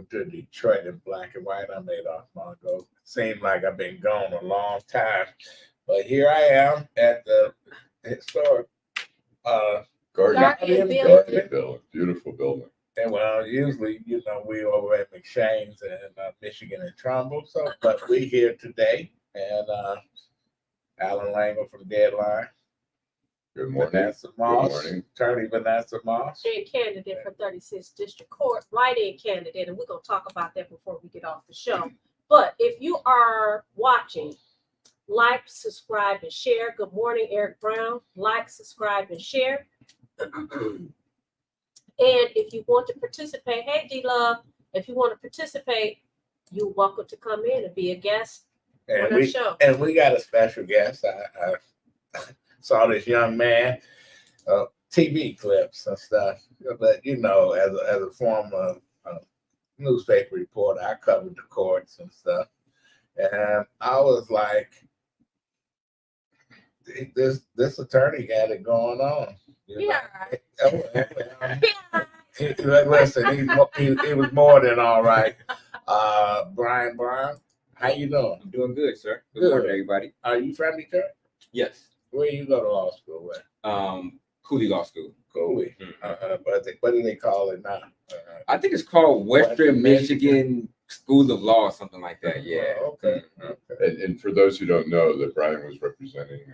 to Detroit in black and white. I'm Adolph Mongo. Seemed like I've been gone a long time, but here I am at the historic Guardian building. Beautiful building. And well, usually, we over at McShane's in Michigan and Trumbull. So, but we here today, and Allan Lengel from Deadline. Good morning. Vanessa Moss, Good morning. attorney Vanessa Moss. Candidate for 36th District Court, write-in candidate, and we're going to talk about that before we get off the show. But if you are watching, like, subscribe, and share. Good morning, Eric Brown. Like, subscribe, and share. And if you want to participate, hey, D-Love, if you want to participate, you're welcome to come in and be a guest on our show. And we got a special guest. I saw this young man, TV clips and stuff. But as a former newspaper reporter, I covered the courts and stuff, and I was like, "This attorney got it going on." Yeah. Listen, he was more than all right. Brian Brown, how you doing? I'm doing good, sir. Good morning, everybody. Are you from Detroit? Yes. Where you go to law school with? Cooley Law School. Cooley. But what do they call it now? I think it's called Western Michigan School of Law or something like that. Yeah. Okay. And for those who don't know, that Brian was representing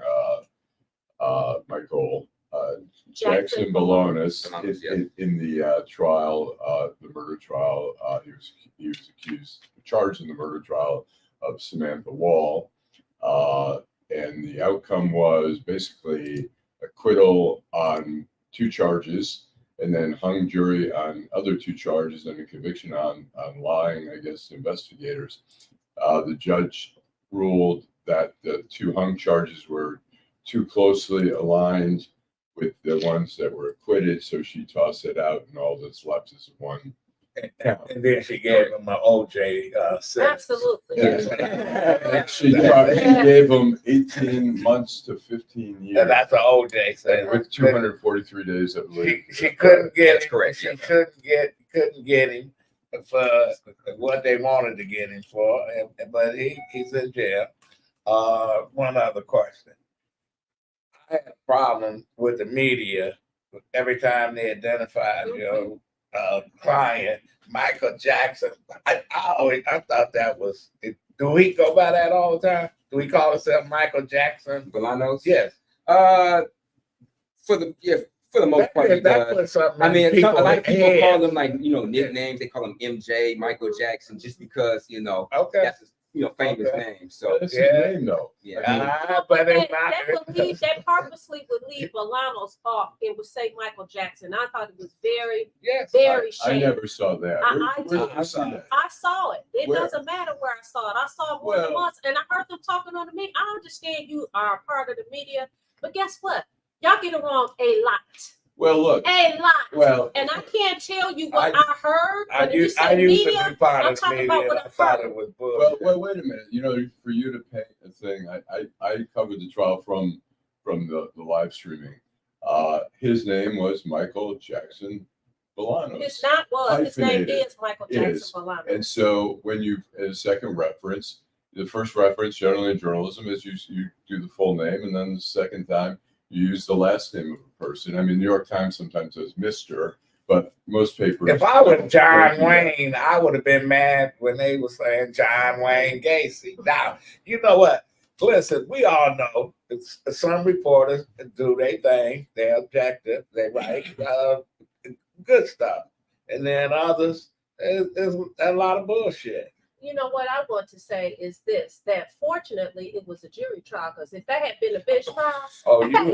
Michael Jackson-Bolanos in the trial, the murder trial. He was charged in the murder trial of Samantha Woll. And the outcome was basically acquittal on 2 charges, and then hung jury on other 2 charges, and a conviction on lying against investigators. The judge ruled that the 2 hung charges were too closely aligned with the ones that were acquitted, so she tossed it out, and all that's left is 1. And then she gave him an OJ sentence. Absolutely. Yeah. She gave him 18 months to 15 years. And that's an OJ sentence. With 243 days, I believe. She couldn't get That's him. correct. She couldn't get him for what they wanted to get him for, but he's in jail. One other question. I had a problem with the media every time they identified client Michael Jackson. I thought that was. Do we go by that all the time? Do we call ourselves Michael Jackson-Bolanos? Yes. For the most part, he does. I mean, a lot of people call them nicknames. They call him MJ, Michael Jackson, just because that's his famous name. So that's his name, though. Yeah. But that purposely would leave Bolanos off and would say Michael Jackson. I thought it was very shady. I never saw that. I saw it. It doesn't matter where I saw it. I saw it more than once, and I heard them talking on the media. I understand you are a part of the media, but guess what? Y'all get it wrong a lot. Well, look. A lot. Well, and I can't tell you what I heard. I used to be part of the media, and I thought it was bullshit. Well, wait a minute. For you to pay a thing, I covered the trial from the live streaming. His name was Michael Jackson-Bolanos. His name is Michael Jackson-Bolanos. And so when you, as a second reference, the first reference generally in journalism is you do the full name, and then the second time you use the last name of a person. I mean, New York Times sometimes says Mr., but most papers. If I was John Wayne, I would have been mad when they were saying John Wayne Gacy. Now, you know what? Listen, we all know some reporters do their thing. They're objective. They write good stuff. And then others, there's a lot of bullshit. You know what I want to say is this, that fortunately it was a jury trial, because if that had been a bench trial,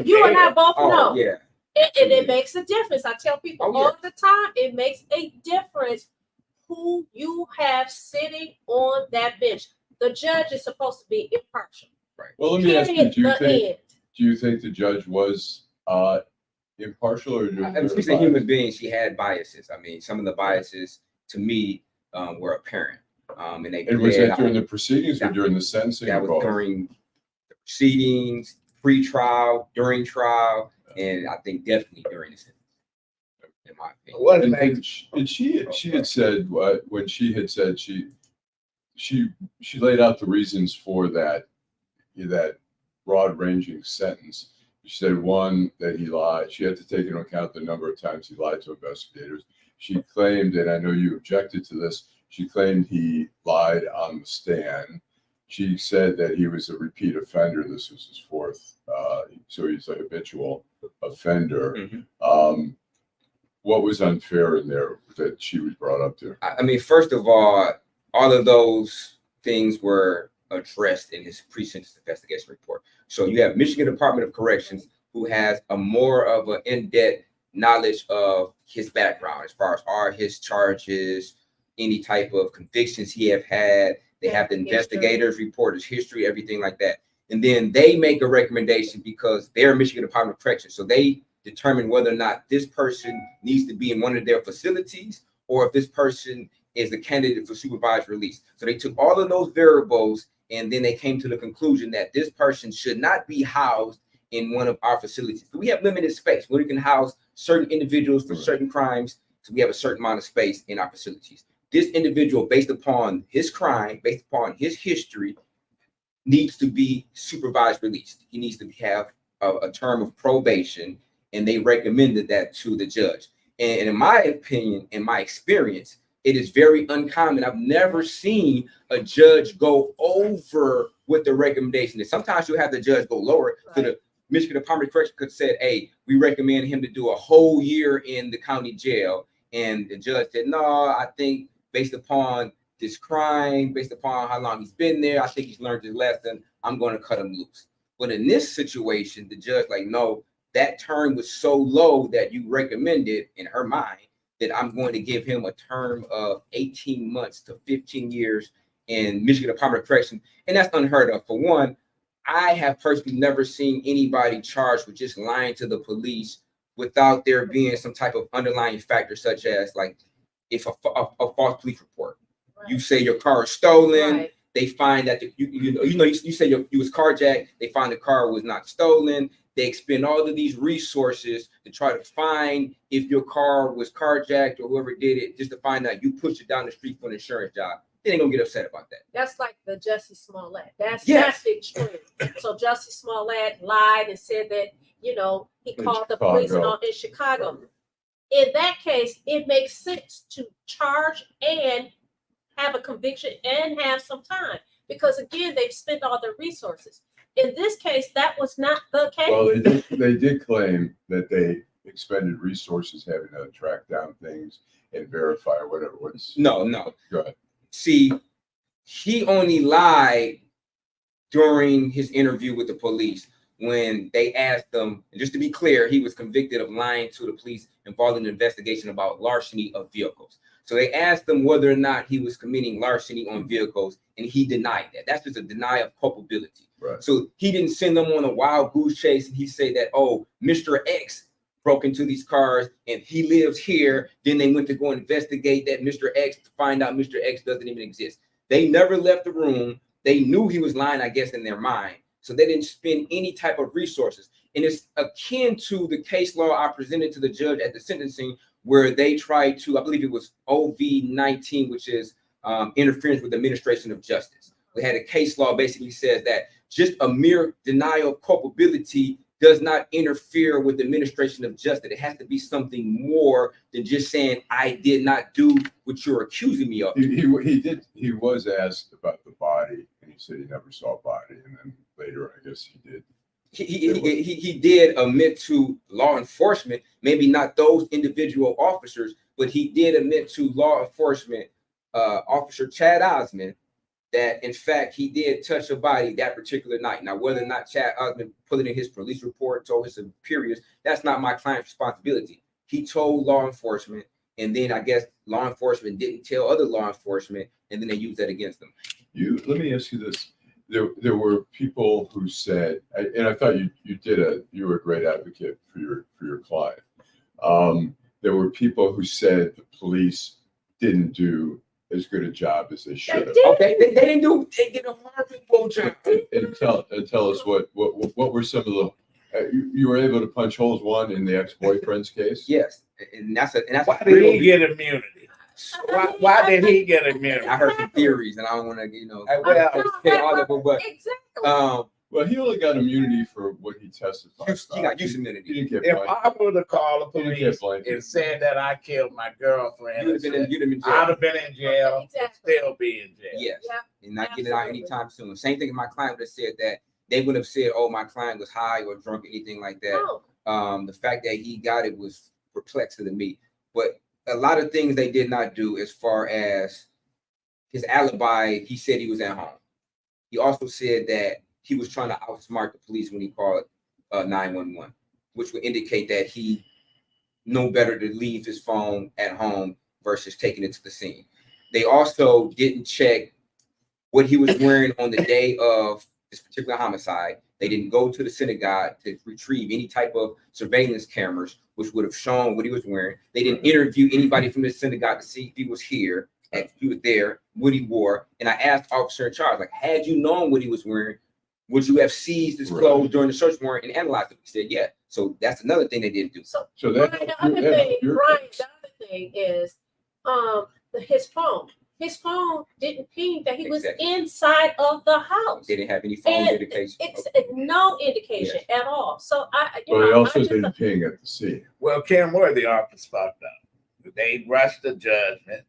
you and I both know. Yeah. And it makes a difference. I tell people all the time, it makes a difference who you have sitting on that bench. The judge is supposed to be impartial. Right. Well, let me ask you, do you think the judge was impartial, or she's a human being? She had biases. I mean, some of the biases to me were apparent. And was that during the proceedings or during the sentencing? That was during the proceedings, pre-trial, during trial, and I think definitely during the sentence. in my opinion. What and she had said when she had said she laid out the reasons for that broad-ranging sentence. She said, one, that he lied. She had to take into account the number of times he lied to investigators. She claimed, and I know you objected to this, she claimed he lied on the stand. She said that he was a repeat offender. This was his fourth, so he's a habitual offender. Mm-hmm. What was unfair in there that she was brought up to? I mean, first of all of those things were addressed in his pre-sentence investigation report. So you have Michigan Department of Corrections, who has a more of an in-depth knowledge of his background as far as are his charges, any type of convictions he have had. They have the investigators report his history, everything like that. And then they make a recommendation because they're Michigan Department of Corrections. So they determine whether or not this person needs to be in one of their facilities or if this person is a candidate for supervised release. So they took all of those variables and then they came to the conclusion that this person should not be housed in one of our facilities. We have limited space. We can house certain individuals for certain crimes. So we have a certain amount of space in our facilities. This individual, based upon his crime, based upon his history, needs to be supervised released. He needs to have a term of probation, and they recommended that to the judge. And in my opinion, in my experience, it is very uncommon. I've never seen a judge go over with the recommendation. And sometimes you have the judge go lower. Right. So the Michigan Department of Corrections could have said, hey, we recommend him to do a whole year in the county jail. And the judge said, no, I think based upon this crime, based upon how long he's been there, I think he's learned his lesson. I'm going to cut him loose. But in this situation, the judge like, no, that term was so low that you recommended in her mind that I'm going to give him a term of 18 months to 15 years in Michigan Department of Corrections. And that's unheard of. For one, I have personally never seen anybody charged with just lying to the police without there being some type of underlying factor, such as like if a false police report. Right. You say your car is stolen. Right. They find that you say you was carjacked. They find the car was not stolen. They expend all of these resources to try to find if your car was carjacked or whoever did it, just to find out you pushed it down the street for an insurance job. They ain't gonna get upset about that. That's like the Jussie Smollett. That's the extreme. So Jussie Smollett lied and said that, he called the police in Chicago. In that case, it makes sense to charge and have a conviction and have some time because again, they've spent all their resources. In this case, that was not the case. Well, they did claim that they expended resources having to track down things and verify or whatever. No. Go ahead. See, he only lied during his interview with the police when they asked him, and just to be clear, he was convicted of lying to the police involving an investigation about larceny of vehicles. So they asked him whether or not he was committing larceny on vehicles, and he denied that. That's just a denial of culpability. Right. So he didn't send them on a wild goose chase, and he said that, oh, Mr. X broke into these cars, and he lives here. Then they went to go investigate that Mr. X to find out Mr. X doesn't even exist. They never left the room. They knew he was lying, I guess, in their mind. So they didn't spend any type of resources. And it's akin to the case law I presented to the judge at the sentencing, where they tried to, I believe it was OV-19, which is interference with the administration of justice. We had a case law basically says that just a mere denial of culpability does not interfere with the administration of justice. It has to be something more than just saying, I did not do what you're accusing me of. He was asked about the body, and he said he never saw a body. And then later, I guess he did. He did admit to law enforcement, maybe not those individual officers, but he did admit to law enforcement, Officer Chad Osmond, that in fact he did touch a body that particular night. Now, whether or not Chad Osmond put it in his police report, told his superiors, that's not my client's responsibility. He told law enforcement, and then I guess law enforcement didn't tell other law enforcement, and then they used that against them. Let me ask you this. There were people who said, and I thought you were a great advocate for your client. There were people who said the police didn't do as good a job as they should have. Okay, they did a horrible job. And tell us what were some of You were able to punch holes one in the ex-boyfriend's case? Yes, and that's Why did he get immunity? Why did he get immunity? I heard some theories, and I don't want to, Well, say all of them, but Exactly. Well, he only got immunity for what he testified. he got use immunity. He didn't get if blamed. I would have called the He didn't police get blamed. and said that I killed my girlfriend, You'd have been in I'd jail. have been in jail, Exactly. still be in jail. Yes, Yeah, and not getting out absolutely. anytime soon. Same thing if my client would have said that. They would have said, "Oh, my client was high or drunk," or anything like that. No. The fact that he got it was perplexing to me. But a lot of things they did not do, as far as his alibi, he said he was at home. He also said that he was trying to outsmart the police when he called 911, which would indicate that he knew better to leave his phone at home versus taking it to the scene. They also didn't check what he was wearing on the day of this particular homicide. They didn't go to the synagogue to retrieve any type of surveillance cameras, which would have shown what he was wearing. They didn't interview anybody from the synagogue to see if he was here, if he was there, what he wore. And I asked officer in charge, like, had you known what he was wearing, would you have seized his clothes during the search warrant and analyzed it? He said, yeah. So that's another thing they didn't do. So that Brian, the other thing is his phone. His phone didn't ping that he was Exactly. inside of the house. They didn't have any phone And indication. It's no indication at all. So But it also didn't ping at the scene. Well, Kim Worthy office fucked up. They rushed the judgment.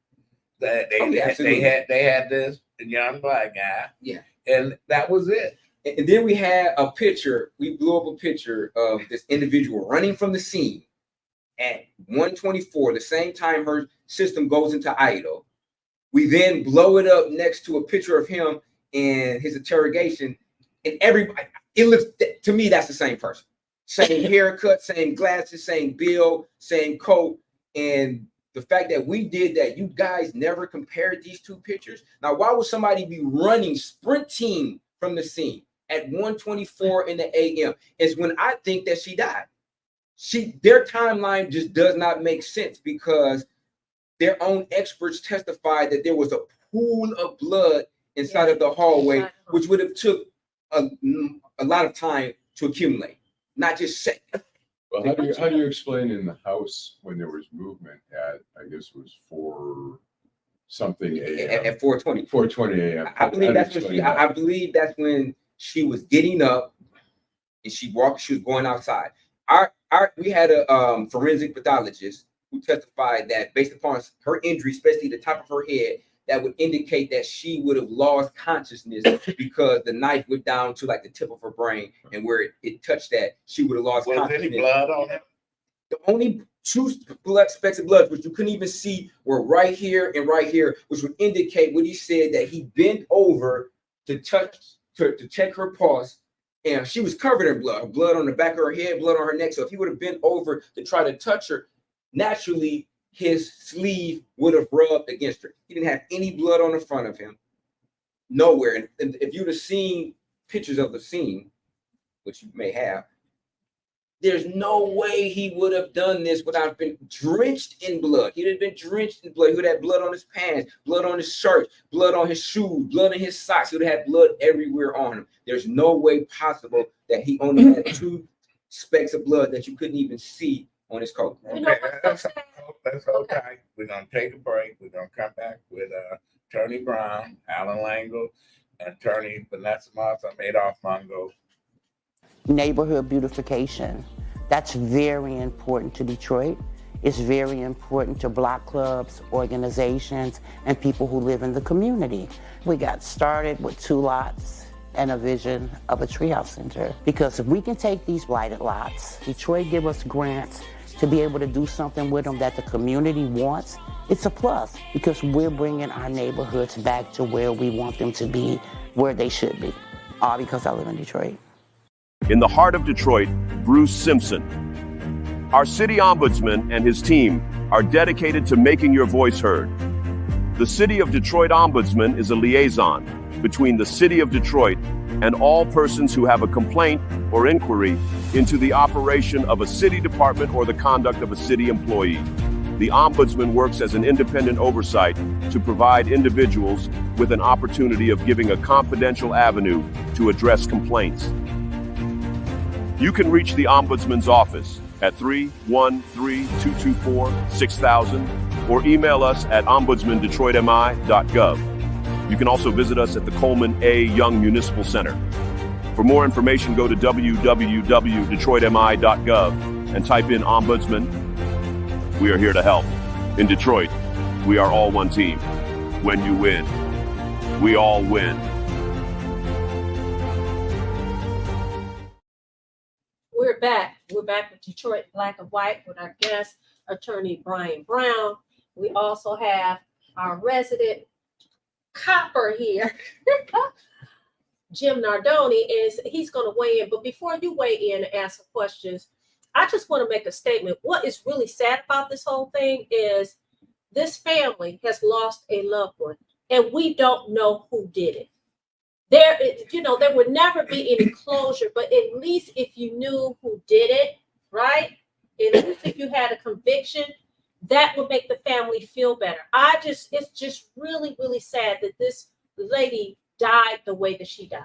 They had this young black guy. Yeah. And that was it. And then we had a picture. We blew up a picture of this individual running from the scene at 1:24, the same time her system goes into idle. We then blow it up next to a picture of him and his interrogation, and everybody, it looks, to me, that's the same person. Same haircut, same glasses, same bill, same coat. And the fact that we did that, you guys never compared these two pictures. Now, why would somebody be running, sprinting from the scene at 1:24 in the a.m. is when I think that she died. Their timeline just does not make sense, because their own experts testified that there was a pool of blood inside of the hallway, which would have took a lot of time to accumulate, not just seconds. Well, how do you explain in the house when there was movement at, I guess it was 4 something a.m. At 4:20. 4:20 a.m. I believe that's when she was getting up and she was going outside. We had a forensic pathologist who testified that based upon her injury, especially the top of her head, that would indicate that she would have lost consciousness because the knife went down to like the tip of her brain, and where it touched that, she would have lost consciousness. Was any blood on it? The only two specks of blood, which you couldn't even see, were right here and right here, which would indicate what he said, that he bent over to check her pulse, and she was covered in blood on the back of her head, blood on her neck. So if he would have bent over to try to touch her, naturally his sleeve would have rubbed against her. He didn't have any blood on the front of him, nowhere. And if you'd have seen pictures of the scene, which you may have, there's no way he would have done this without being drenched in blood. He'd have been drenched in blood. He would have had blood on his pants, blood on his shirt, blood on his shoes, blood in his socks. He would have had blood everywhere on him. There's no way possible that he only had 2 specks of blood that you couldn't even see on his coat. Okay, that's okay. We're gonna take a break. We're gonna come back with Attorney Brown, Allan Lengel, and Attorney Vanessa Moss. I'm Adolph Mongo. Neighborhood beautification. That's very important to Detroit. It's very important to block clubs, organizations, and people who live in the community. We got started with 2 lots and a vision of a treehouse center. Because if we can take these blighted lots, Detroit give us grants to be able to do something with them that the community wants, it's a plus, because we're bringing our neighborhoods back to where we want them to be, where they should be. All because I live in Detroit. In the heart of Detroit, Bruce Simpson. Our city ombudsman and his team are dedicated to making your voice heard. The City of Detroit Ombudsman is a liaison between the City of Detroit and all persons who have a complaint or inquiry into the operation of a city department or the conduct of a city employee. The Ombudsman works as an independent oversight to provide individuals with an opportunity of giving a confidential avenue to address complaints. You can reach the Ombudsman's office at 313-224-6000 or email us at ombudsmandetroitmi.gov. You can also visit us at the Coleman A. Young Municipal Center. For more information, go to www.detroitmi.gov and type in Ombudsman. We are here to help. In Detroit, we are all one team. When you win, we all win. We're back. We're back with Detroit Black and White with our guest, attorney Brian Brown. We also have our resident copper here, Jim Nardone, he's going to weigh in. But before you weigh in and answer questions, I just want to make a statement. What is really sad about this whole thing is this family has lost a loved one, and we don't know who did it. There would never be any closure, but at least if you knew who did it, right? At least if you had a conviction, that would make the family feel better. It's just really, really sad that this lady died the way that she died.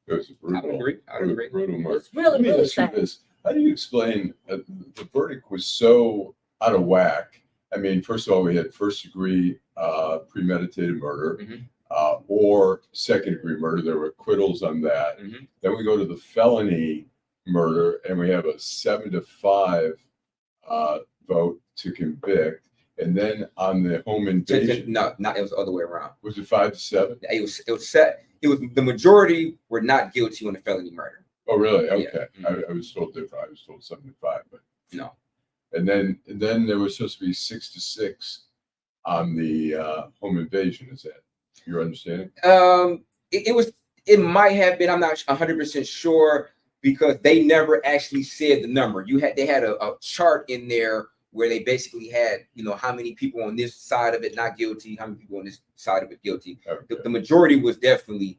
It was brutal. I would agree. Brutal murder. It's really, Let me really ask you sad. this. How do you explain the verdict was so out of whack? I mean, first of all, we had first degree premeditated murder. Or second-degree murder. There were acquittals on that. Then we go to the felony murder, and we have a 7-5 vote to convict. And then on the home invasion, No, it was the other way around. was it 5-7? It was the majority were not guilty on the felony murder. Oh, really? Yeah. Okay. I was told different. I was told 7-5, but No. And then there was supposed to be 6-6 on the home invasion. Is that your understanding? It might have been. I'm not 100% sure because they never actually said the number. They had a chart in there where they basically had, how many people on this side of it not guilty, how many people on this side of it guilty. Okay. The majority was definitely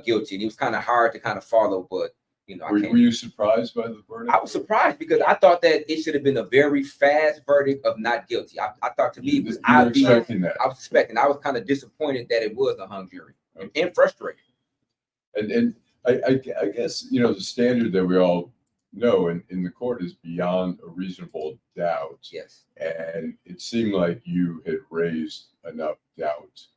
guilty, and it was kind of hard to kind of follow. But Were you surprised by the verdict? I was surprised because I thought that it should have been a very fast verdict of not guilty. I thought to me it was You were obvious. expecting that. I was expecting. I was kind of disappointed that it was a hung jury and frustrated. And I guess, the standard that we all know in the court is beyond a reasonable doubt. Yes. And it seemed like you had raised enough doubt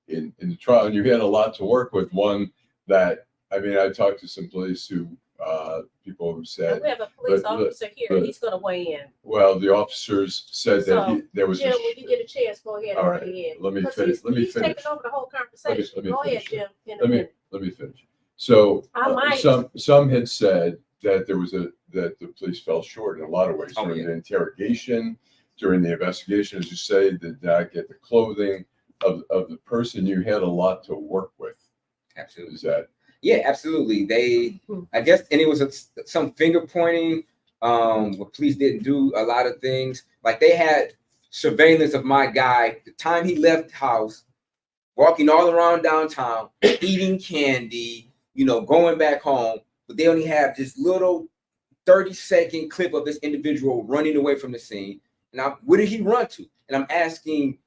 in the trial. And you had a lot to work with. One that, I talked to some police people who said, We have a police but- officer here. but- He's going to weigh in. well, the officers said So, that there was Jim, when you get a chance, go ahead and all right, weigh in. let me 'Cause finish. He's taking over the whole conversation. let me Go ahead, finish. Jim. in a Let minute. me finish. So I might. some had said that that the police fell short in a lot of ways Oh, during yeah. the interrogation, during the investigation, as you say, did not get the clothing of the person. You had a lot to work with. Absolutely. Is that Yeah, absolutely. I guess, and it was some finger pointing. Where police didn't do a lot of things. Like they had surveillance of my guy the time he left house, walking all around downtown, eating candy, going back home. But they only have this little 30-second clip of this individual running away from the scene. Now, where did he run to? And I'm asking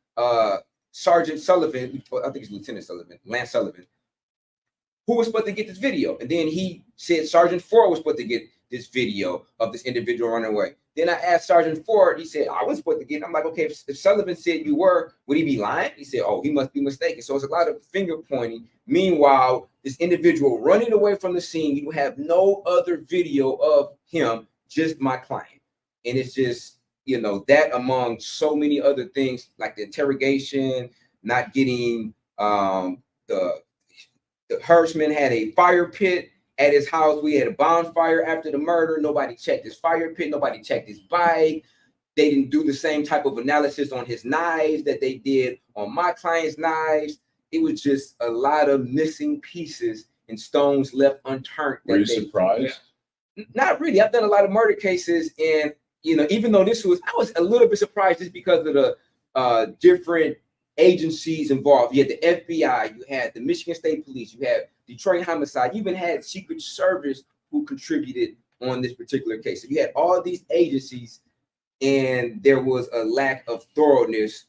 Sergeant Sullivan, I think it's Lieutenant Sullivan, Lance Sullivan, who was supposed to get this video. And then he said Sergeant Ford was supposed to get this video of this individual running away. Then I asked Sergeant Ford, he said, I wasn't supposed to get it. I'm like, okay, if Sullivan said you were, would he be lying? He said, oh, he must be mistaken. So it's a lot of finger pointing. Meanwhile, this individual running away from the scene, you have no other video of him, just my client. And it's just, that among so many other things, like the interrogation, not getting the Hirschman had a fire pit at his house. We had a bonfire after the murder. Nobody checked his fire pit. Nobody checked his bike. They didn't do the same type of analysis on his knives that they did on my client's knives. It was just a lot of missing pieces and stones left unturned. were you surprised? Not really. I've done a lot of murder cases, and even though I was a little bit surprised just because of the different agencies involved. You had the FBI, you had the Michigan State Police, you had Detroit Homicide, you even had Secret Service who contributed on this particular case. So you had all these agencies, and there was a lack of thoroughness.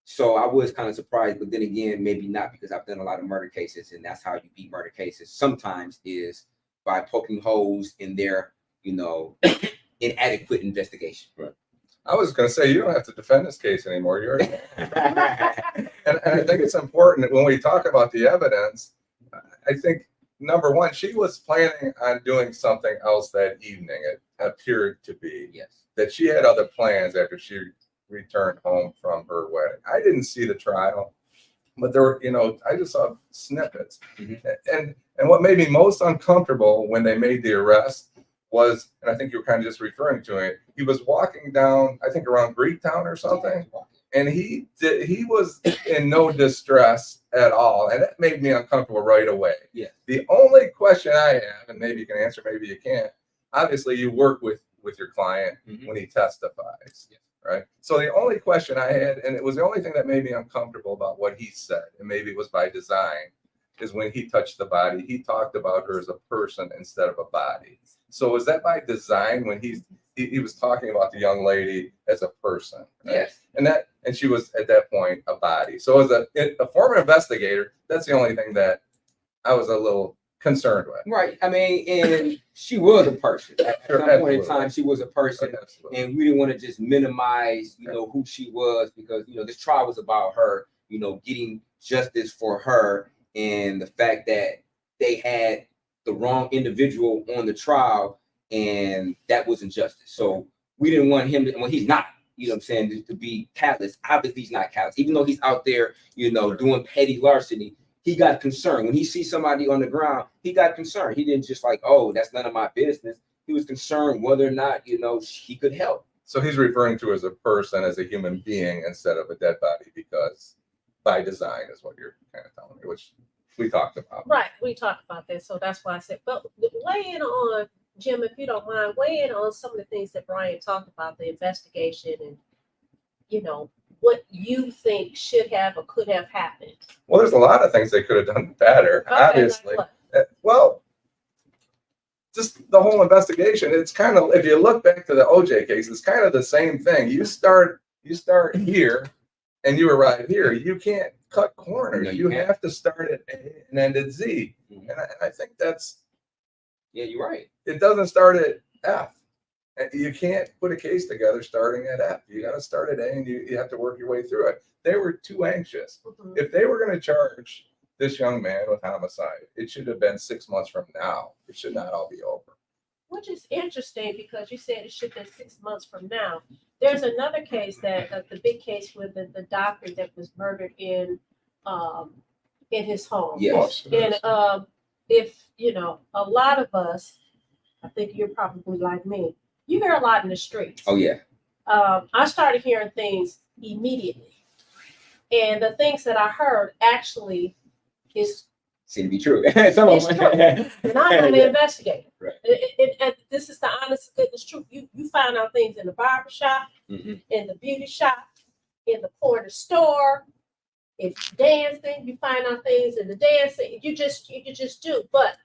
So I was kind of surprised, but then again, maybe not, because I've done a lot of murder cases, and that's how you beat murder cases sometimes is by poking holes in their, inadequate investigation. Right. I was going to say, you don't have to defend this case anymore. You're already and I think it's important that when we talk about the evidence, I think, number one, she was planning on doing something else that evening. It appeared to be. Yes. That she had other plans after she returned home from her wedding. I didn't see the trial, but there were, I just saw snippets. And what made me most uncomfortable when they made the arrest was, and I think you were kind of just referring to it, he was walking down, I think around Greektown or something, and he was in no distress at all, and that made me uncomfortable right away. Yeah. The only question I have, and maybe you can answer, maybe you can't, obviously you work with your client when he testifies, right? So the only question I had, and it was the only thing that made me uncomfortable about what he said, and maybe it was by design, is when he touched the body, he talked about her as a person instead of a body. So was that by design when he was talking about the young lady as a person? Right? Yes. And she was at that point a body. So as a former investigator, that's the only thing that I was a little concerned with. Right. I mean, and she was a person. At Sure, some point in absolutely. time, she was a person. Absolutely. And we didn't want to just minimize, who she was, because, this trial was about her, getting justice for her, and the fact that they had the wrong individual on the trial, and that was injustice. So we didn't want him to, well, he's not, to be callous. Obviously he's not callous, even though he's out there, doing petty larceny. He got concerned when he sees somebody on the ground. He got concerned. He didn't just like, oh, that's none of my business. He was concerned whether or not, he could help. So he's referring to as a person, as a human being, instead of a dead body, because by design is what you're kind of telling me, which we talked about. Right, we talked about that, so that's why I said, but weigh in on, Jim, if you don't mind, weigh in on some of the things that Brian talked about, the investigation and, what you think should have or could have happened. Well, there's a lot of things they could have done better, Okay, like obviously. what? Well, just the whole investigation, it's kind of, if you look back to the OJ case, it's kind of the same thing. You start here and you arrive here. You can't cut corners. No, you you can't. have to start at A and end at Z. And I think Yeah, you're right. it doesn't start at F. And you can't put a case together starting at F. You got to start at A, and you have to work your way through it. They were too anxious. Mhm. If they were going to charge this young man with homicide, it should have been 6 months from now. It should not all be over. Which is interesting because you said it should be 6 months from now. There's another case that the big case with the doctor that was murdered in his home. Yes. And if a lot of us, I think you're probably like me, you hear a lot in the streets. Oh yeah. I started hearing things immediately, and the things that I heard actually is Seem to be true. Some of it's them. true. And I'm going to investigate. Right. This is the honest goodness truth. You find out things in the barbershop, Mhm. in the beauty shop, in the corner store. If you're dancing, you find out things in the dancing. You just do. But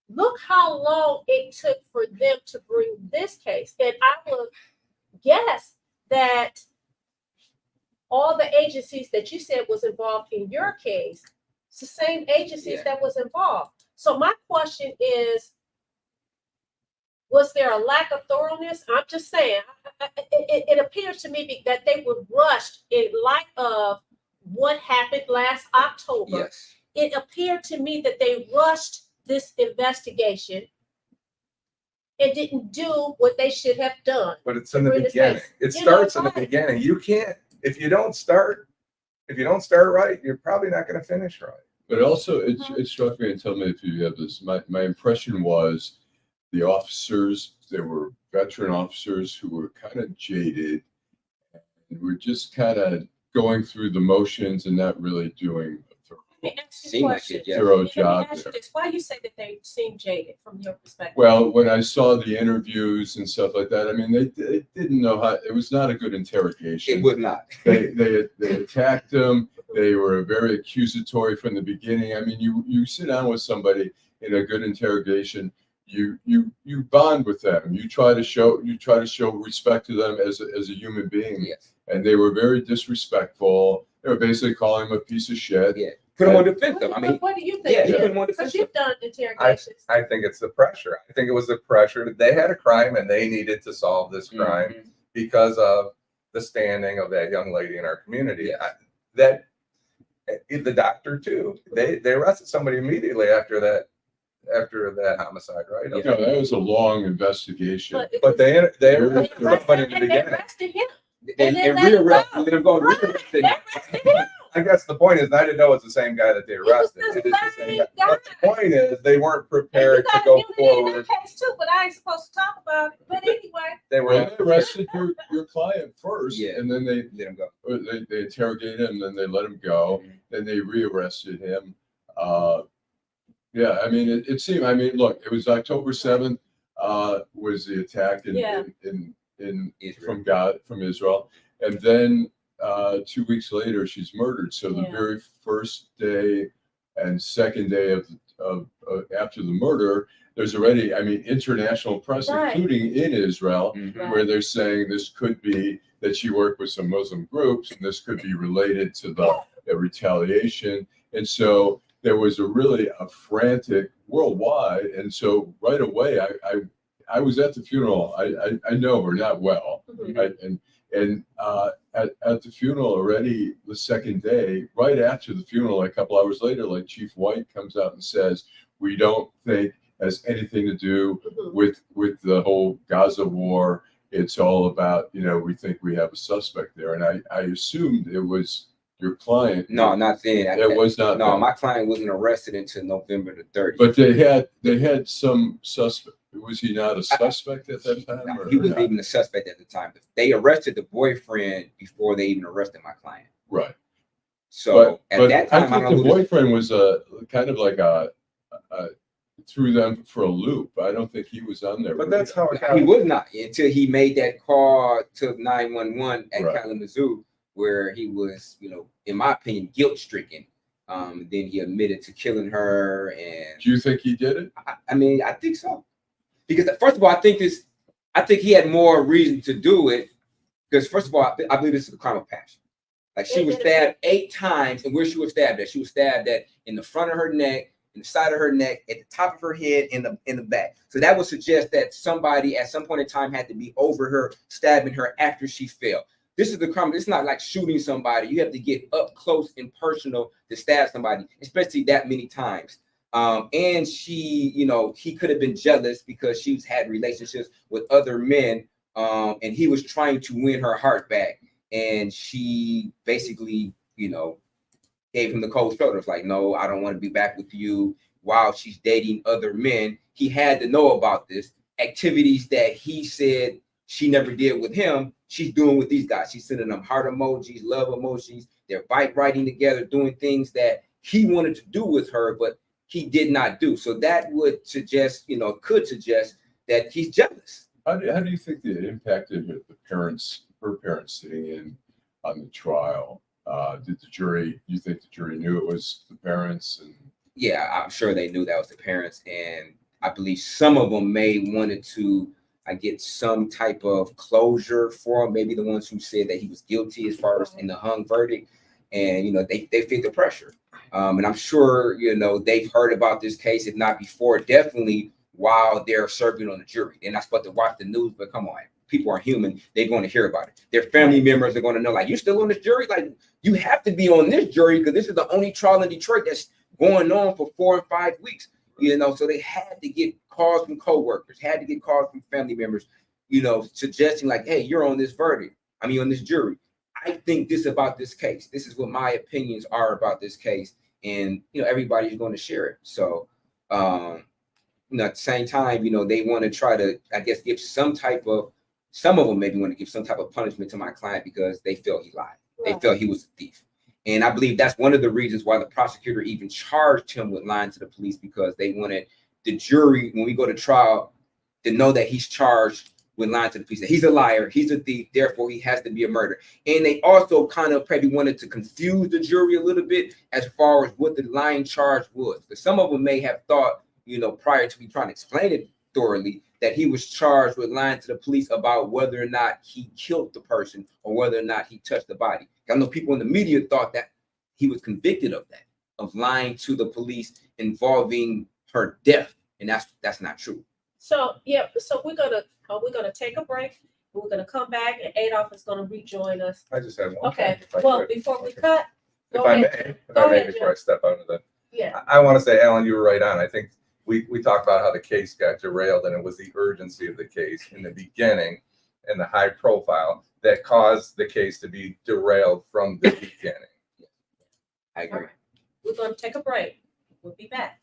look how long it took for them to bring this case. And I would guess that all the agencies that you said was involved in your case, it's the same agencies that was involved. So my question is, was there a lack of thoroughness? I'm just saying, it appears to me that they were rushed in light of what happened last October. Yes. It appeared to me that they rushed this investigation and didn't do what they should have done. But it's in the Bring this beginning. case. It You know, starts in the right. beginning. You can't, if you don't start right, you're probably not going to finish right. But also, it struck me, and tell me if you have this, my impression was the officers, they were veteran officers who were kind of jaded and were just kind of going through the motions and not really doing a Let me ask you a Seemed like question. it, yeah. thorough Let me job ask you there. this. Why you say that they seem jaded from your perspective? Well, when I saw the interviews and stuff like that, I mean, they didn't know how, it was not a good interrogation. It was not. They attacked him. They were very accusatory from the beginning. I mean, you sit down with somebody in a good interrogation, you bond with them. You try to show respect to them as a human being. Yes. And they were very disrespectful. They were basically calling him a piece of shit. Yeah. put him on defensive. I mean, what do you think? yeah, he put him on Because defensive. you've done interrogations. I think it's the pressure. I think it was the pressure that they had a crime and they needed to solve this crime Mhm. because of the standing of that young lady in our community. Yes. The doctor too. They arrested somebody immediately after that homicide, right? Yeah. No, that was a long investigation. But they they arrested arrested, somebody in the and they beginning. arrested him. They And then let him rearrested, go. let him go, Right. rearrested They him. arrested him. I guess the point is I didn't know it's the same guy that they was arrested. the It is the same same guy. But the guy. point is they weren't And you prepared to got go immunity in forward. that case too, but I ain't supposed to talk about it. But anyway, They Well, were they arrested your client first, Yeah. and then they Let him go. they interrogated him, then they let him go, Mhm. then they rearrested him. Yeah, I mean, it seemed. I mean, look, it was October 7th. Was the attack Yeah. in Israel. from Israel, and then 2 weeks later she's murdered. So the Yeah. very first day and second day of after the murder, there's already, I mean, international press, Right. including in Israel, Mhm. where they're saying this could be that she worked with some Muslim groups, and this could be related to the retaliation. And so there was a frantic worldwide. And so right away, I was at the funeral. I know her not well, Mhm. right? And at the funeral already the second day, right after the funeral, a couple hours later, like Chief White comes out and says, we don't think it has anything to do Mhm. with the whole Gaza war. It's all about, we think we have a suspect there. And I assumed it was your client. No, not then. It was not. No, then. my client wasn't arrested until November the 30th. But they had some suspect. Was he not a suspect at that time? No, Or he wasn't not? even a suspect at the time. They arrested the boyfriend before they even arrested my client. Right. So at that time, I I think don't know the who this, boyfriend was a kind of like a threw them for a loop. I don't think he was on there. But that's how it he happened. was not until he made that call to 911 at Right. Kalamazoo, where he was, in my opinion, guilt stricken. Then he admitted to killing her, and Do you think he did it? I mean, I think so. Because first of all, I think he had more reason to do it. Because first of all, I believe this is a crime of passion. Like she was stabbed 8 times, and where she was stabbed at? She was stabbed at in the front of her neck, in the side of her neck, at the top of her head, in the back. So that would suggest that somebody at some point in time had to be over her, stabbing her after she fell. This is the crime. It's not like shooting somebody. You have to get up close and personal to stab somebody, especially that many times. And she, he could have been jealous because she's had relationships with other men, and he was trying to win her heart back. And she basically, gave him the cold shoulders, like, no, I don't want to be back with you, while she's dating other men. He had to know about this. Activities that he said she never did with him, she's doing with these guys. She's sending them heart emojis, love emojis. They're bike riding together, doing things that he wanted to do with her, but he did not do. So that would suggest, could suggest that he's jealous. How do you think that it impacted her parents sitting in on the trial? Did the jury? You think the jury knew it was the parents? And Yeah, I'm sure they knew that was the parents, and I believe some of them may wanted to get some type of closure for him. Maybe the ones who said that he was guilty as far as in the hung verdict, and they feel the pressure. And I'm sure they've heard about this case, if not before, definitely while they're serving on the jury. They're not supposed to watch the news, but come on, people are human. They're going to hear about it. Their family members are going to know, like, you're still on this jury? Like, you have to be on this jury because this is the only trial in Detroit that's going on for 4 and 5 weeks. So they had to get calls from coworkers, had to get calls from family members, suggesting like, hey, you're on this on this jury. I think this about this case. This is what my opinions are about this case. And, everybody's going to share it. So, at the same time, they want to try to, give some of them maybe want to give some type of punishment to my client because they felt he lied. Right. They felt he was a thief. And I believe that's one of the reasons why the prosecutor even charged him with lying to the police, because they wanted the jury, when we go to trial, to know that he's charged with lying to the police, that he's a liar, he's a thief, therefore he has to be a murderer. And they also kind of probably wanted to confuse the jury a little bit as far as what the lying charge was. Because some of them may have thought, prior to me trying to explain it thoroughly, that he was charged with lying to the police about whether or not he killed the person or whether or not he touched the body. I know people in the media thought that he was convicted of that. of lying to the police involving her death, and that's not true. So so we're gonna take a break. We're gonna come back, and Adolph is gonna rejoin us. I just have one. Okay. thing, if I Well, could. before we Okay. cut, If go I ahead. may, Go ahead, before I step out of the, Yeah. I want to say, Alan, you were right on. I think we talked about how the case got derailed, and it was the urgency of the case in the beginning and the high profile that caused the case to be derailed from the beginning. I agree. All right. We're gonna take a break. We'll be back.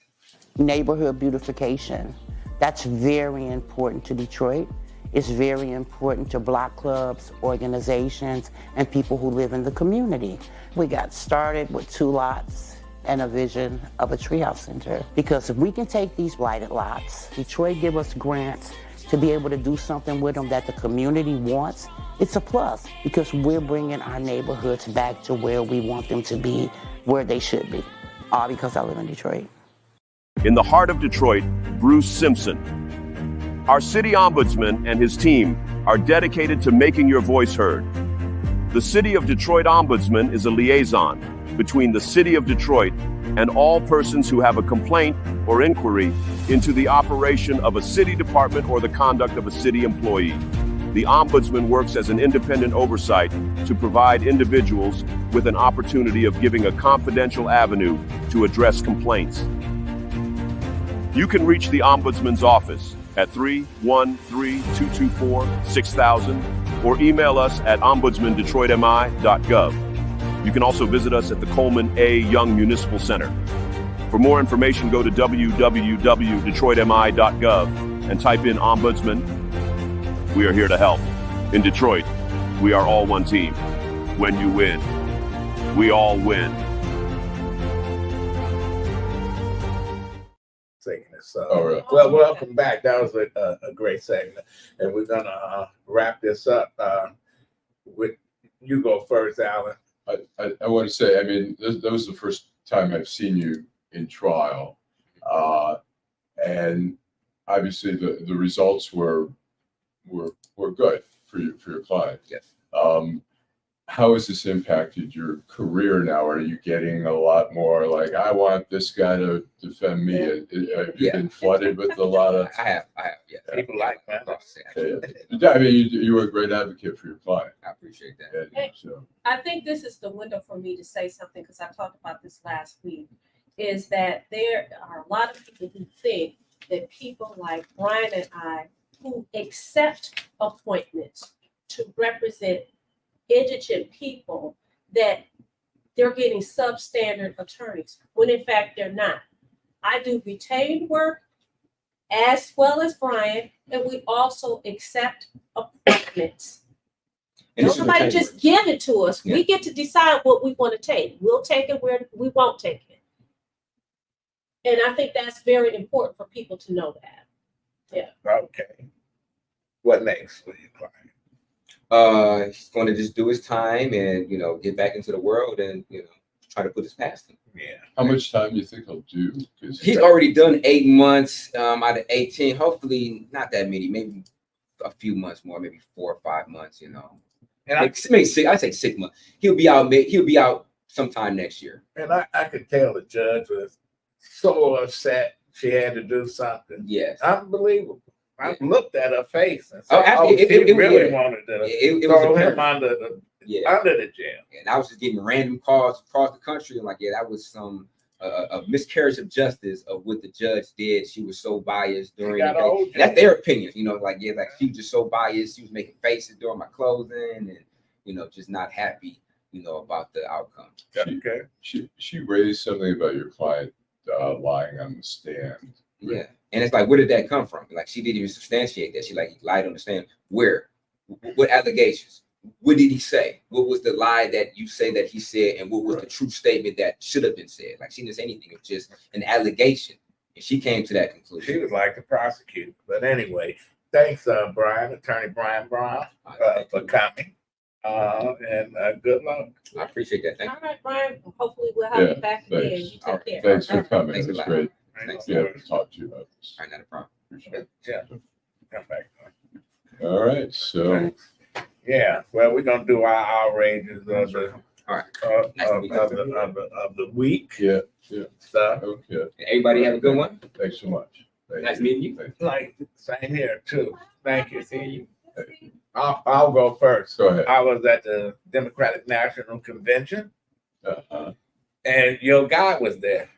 Neighborhood beautification. That's very important to Detroit. It's very important to block clubs, organizations, and people who live in the community. We got started with 2 lots and a vision of a treehouse center. Because if we can take these blighted lots, Detroit give us grants to be able to do something with them that the community wants, it's a plus because we're bringing our neighborhoods back to where we want them to be, where they should be. All because I live in Detroit. In the heart of Detroit, Bruce Simpson. Our city ombudsman and his team are dedicated to making your voice heard. The City of Detroit Ombudsman is a liaison between the City of Detroit and all persons who have a complaint or inquiry into the operation of a city department or the conduct of a city employee. The Ombudsman works as an independent oversight to provide individuals with an opportunity of giving a confidential avenue to address complaints. You can reach the Ombudsman's office at 313-224-6000 or email us at ombudsmandetroitmi.gov. You can also visit us at the Coleman A. Young Municipal Center. For more information, go to www.detroitmi.gov and type in Ombudsman. We are here to help. In Detroit, we are all one team. When you win, we all win. Taking this. All right. Well, welcome back. That was a great segment, and we're gonna wrap this up with you. Go first, Allan. I want to say, I mean, that was the first time I've seen you in trial, and obviously the results were good for your client. Yes. How has this impacted your career now? Are you getting a lot more like, I want this guy to defend me? Have you been flooded with a lot of? I have, yeah. People like that. I mean, you were a great advocate for your client. I appreciate that. And so, I think this is the window for me to say something because I talked about this last week. Is that there are a lot of people who think that people like Brian and I who accept appointments to represent indigent people, that they're getting substandard attorneys, when in fact they're not. I do retained work as well as Brian, and we also accept appointments. And this is Nobody retained just work. give it to us. Yeah. We get to decide what we want to take. We'll take it where we won't take it. And I think that's very important for people to know that. Okay. What next for you, client? He's going to just do his time and get back into the world and try to put his past him. Yeah. how much time do you think he'll do? 'Cause He's already done 8 months out of 18. Hopefully not that many, maybe a few months more, maybe 4 or 5 months. And I Maybe 6. I say 6 months. He'll be out sometime next year. I could tell the judge was so upset she had to do something. Yes. Unbelievable. I Yeah. looked at her face and Oh, said, actually, she it really yeah. wanted to It was throw him apparent. Yeah. under the jail. And I was just getting random calls across the country. And that was some a miscarriage of justice of what the judge did. She was so biased during got the old case. And that's their opinion, she was just so biased. She was making faces during my closing and, just not happy, about the outcome. Okay. She raised something about your client lying on the stand. Yeah. And it's where did that come from? She didn't even substantiate that. She he lied on the stand. Where? What allegations? What did he say? What was the lie that you say that he said? And what was the true statement that should have been said? She didn't say anything. It was just an allegation. And she came to that conclusion. She was like the prosecutor. But anyway, thanks, Brian, Attorney Brian Brown, for coming. And good luck. I appreciate that. Thank All right, Brian. Hopefully we'll have you back again. Thanks. You take care. Thanks All for right. coming. Thanks a It's lot. great. Thanks. Yeah, to talk to you about this. All right, not a problem. Appreciate it. Yeah. Come back. All right, so Yeah. Well, we're gonna do our outrages of All right. of the week Yeah, stuff. okay. Everybody have a good one. Thanks so much. Thank Nice you. meeting you. Thank you. Like, same here too. Thank you. See you. I'll go first. Go ahead. I was at the Democratic National Convention Uh-huh. and your guy was there.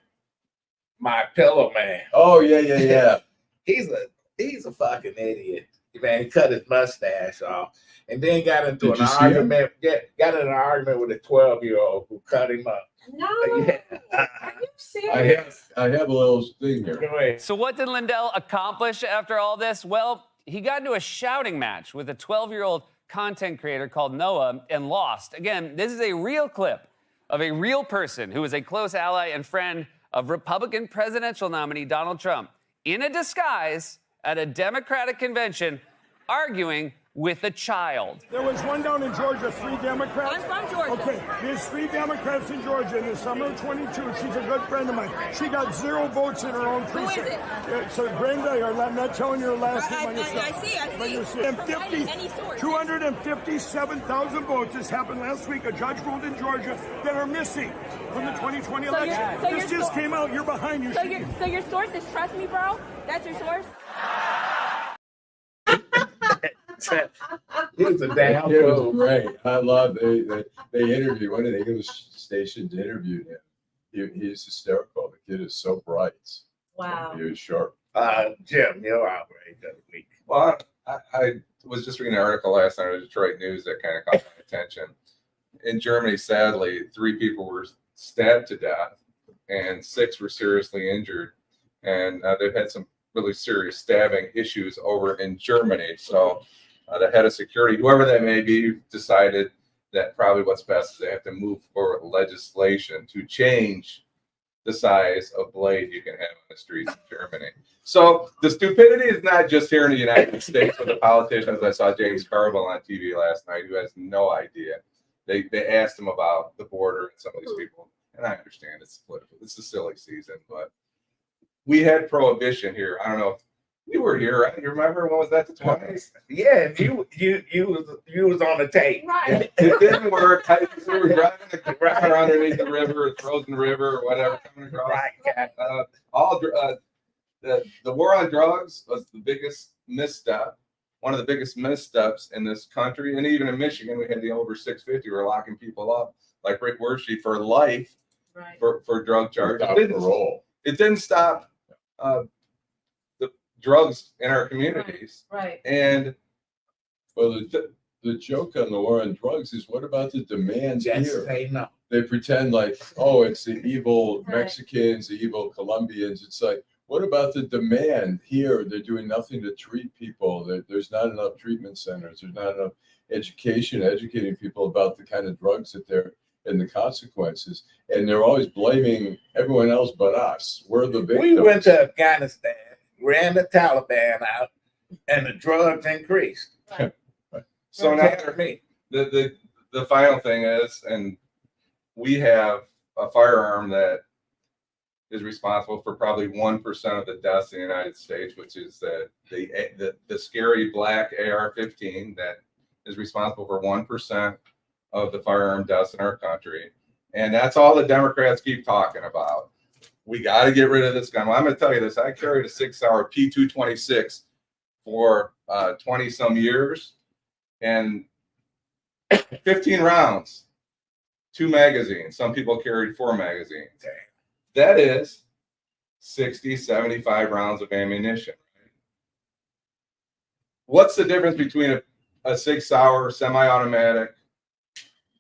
My pillow man. Oh, yeah. He's a fucking idiot. Man, he cut his mustache off and then got into Did an you see him? argument. Got in an argument with a 12-year-old who cut him up. No, Yeah. are you serious? I have a little thing here. Go ahead. So what did Lengel accomplish after all this? Well, he got into a shouting match with a 12-year-old content creator called Noah and lost. Again, this is a real clip of a real person who is a close ally and friend of Republican presidential nominee Donald Trump in a disguise at a Democratic convention arguing with a child. There was one down in Georgia, 3 Democrats. I'm from Georgia. Okay, there's 3 Democrats in Georgia in the summer of 22. She's a good friend of mine. She got 0 votes in her own precinct. Who is it? So Brenda, I'm not telling you her last name on your stuff. I see. But you see. And Providing any source. 257,000 votes. This happened last week. A judge ruled in Georgia that are missing from the 2020 election. This just came out. You're behind. So your source is trust me, bro? That's your source? He's a damn It was fool. great. I love they interviewed one of the English stations interviewed him. He's hysterical. The kid is so bright. Wow. He was sharp. Jim, you're outraged of the week. Well, I was just reading an article last night in the Detroit News that kind of caught my attention. In Germany, sadly, 3 people were stabbed to death and 6 were seriously injured. And they've had some really serious stabbing issues over in Germany. So the head of security, whoever that may be, decided that probably what's best is they have to move forward with legislation to change the size of blade you can have on the streets of Germany. So the stupidity is not just here in the United States with the politicians. I saw James Carville on TV last night who has no idea. They asked him about the border and some of these people. And I understand it's political. It's a silly season, but we had prohibition here. I don't know if you were here, right? You remember when was that, the 20s? Yeah, you was on the tape. Right. It didn't work. We were driving the car underneath the river, the frozen river, or whatever, coming across. Right, Cat. The war on drugs was the biggest misstep, one of the biggest missteps in this country. And even in Michigan, we had the over 650. We were locking people up, like Rick Worshey, for life Right. for drug charges. Without parole. It didn't stop the drugs in our communities. Right. And Well, the joke on the war on drugs is what about the demand Just here? say no. They pretend like, oh, it's the evil Right. Mexicans, the evil Colombians. It's like, what about the demand here? They're doing nothing to treat people. There's not enough treatment centers. There's not enough education, educating people about the kind of drugs that they're and the consequences. And they're always blaming everyone else but us. We're the victims. We went to Afghanistan, ran the Taliban out, and the drugs increased. Right. so Don't now tell me. the final thing is, and we have a firearm that is responsible for probably 1% of the deaths in the United States, which is the scary black AR-15 that is responsible for 1% of the firearm deaths in our country. And that's all the Democrats keep talking about. We got to get rid of this gun. Well, I'm going to tell you this. I carried a 6-hour P226 for 20 some years and 15 rounds, 2 magazines. Some people carried 4 magazines. That is 60, 75 rounds of ammunition. What's the difference between a 6-hour semi-automatic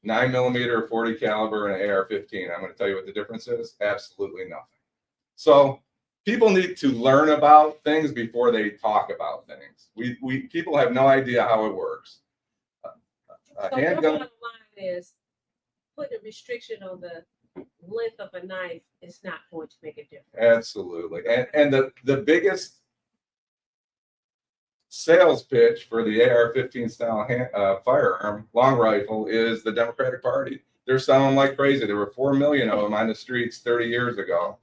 9mm 40 caliber and an AR-15? I'm going to tell you what the difference is. Absolutely nothing. So people need to learn about things before they talk about things. We people have no idea how it works. So the Handgun. bottom line is putting a restriction on the length of a knife is not going to make a difference. Absolutely. And the biggest sales pitch for the AR-15 style firearm, long rifle, is the Democratic Party. They're selling like crazy. There were 4 million of them on the streets 30 years ago,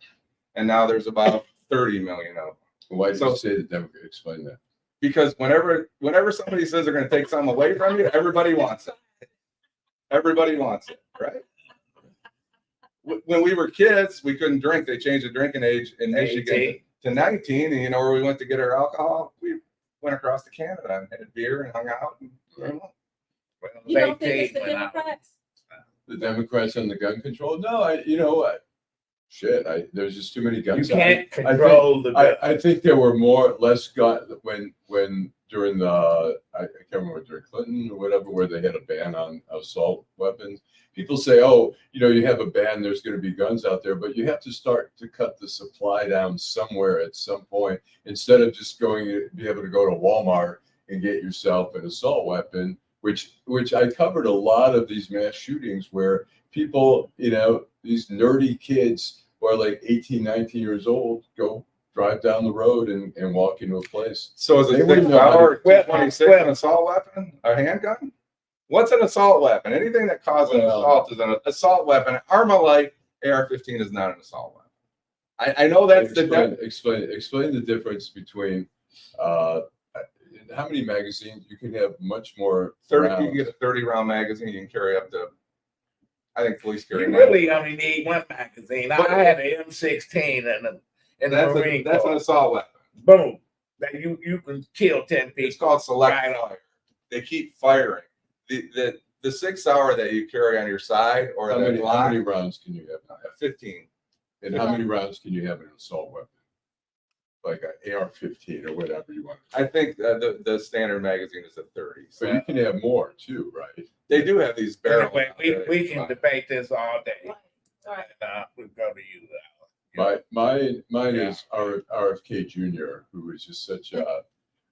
and now there's about 30 million of them. Why did you say the Democrat? Explain that. Because whenever somebody says they're going to take something away from you, everybody wants it. Everybody wants it, right? when we were kids, we couldn't drink. They changed the drinking age in Michigan 18. to 19. And you know where we went to get our alcohol? We went across to Canada and had beer and hung out. And, Well, You don't think it's the 18 when I- Democrats? The Democrats on the gun control? No, there's just too many You guns. out. can't control the gun. I think there were less gun when during the I can't remember during Clinton or whatever, where they had a ban on assault weapons. People say, oh, you have a ban, there's going to be guns out there, but you have to start to cut the supply down somewhere at some point, instead of just be able to go to Walmart and get yourself an assault weapon, which I covered a lot of these mass shootings where people, these nerdy kids who are like 18, 19 years old, go drive down the road and walk into a place. So is They a wouldn't big know how to- power Well, 26 an assault weapon? A handgun? What's an assault weapon? Anything that causes an assault is an assault weapon. Armalite AR-15 is not an assault weapon. I know that's Explain the difference between how many magazines you can have. Much more 30. rounds. You can get a 30-round magazine. You can carry up to. I think police carry. You 9. really only need one magazine. But- I had an M16 in the Marine That's an Corps. assault weapon. Boom. That you can kill 10 people. It's called select Right on. fire. They keep firing. The 6 hour that you carry on your side or How the many Glock, rounds can you have? 15. And how many rounds can you have in an assault weapon? Like an AR-15 or whatever you want. I think the standard magazine is a 30. So So you can have more too, right? they do have these barrels. Anyway, out there. we can debate this all day. Right. All right. And, we'll go to you. Mine Yeah. is RFK Jr., who was just such a.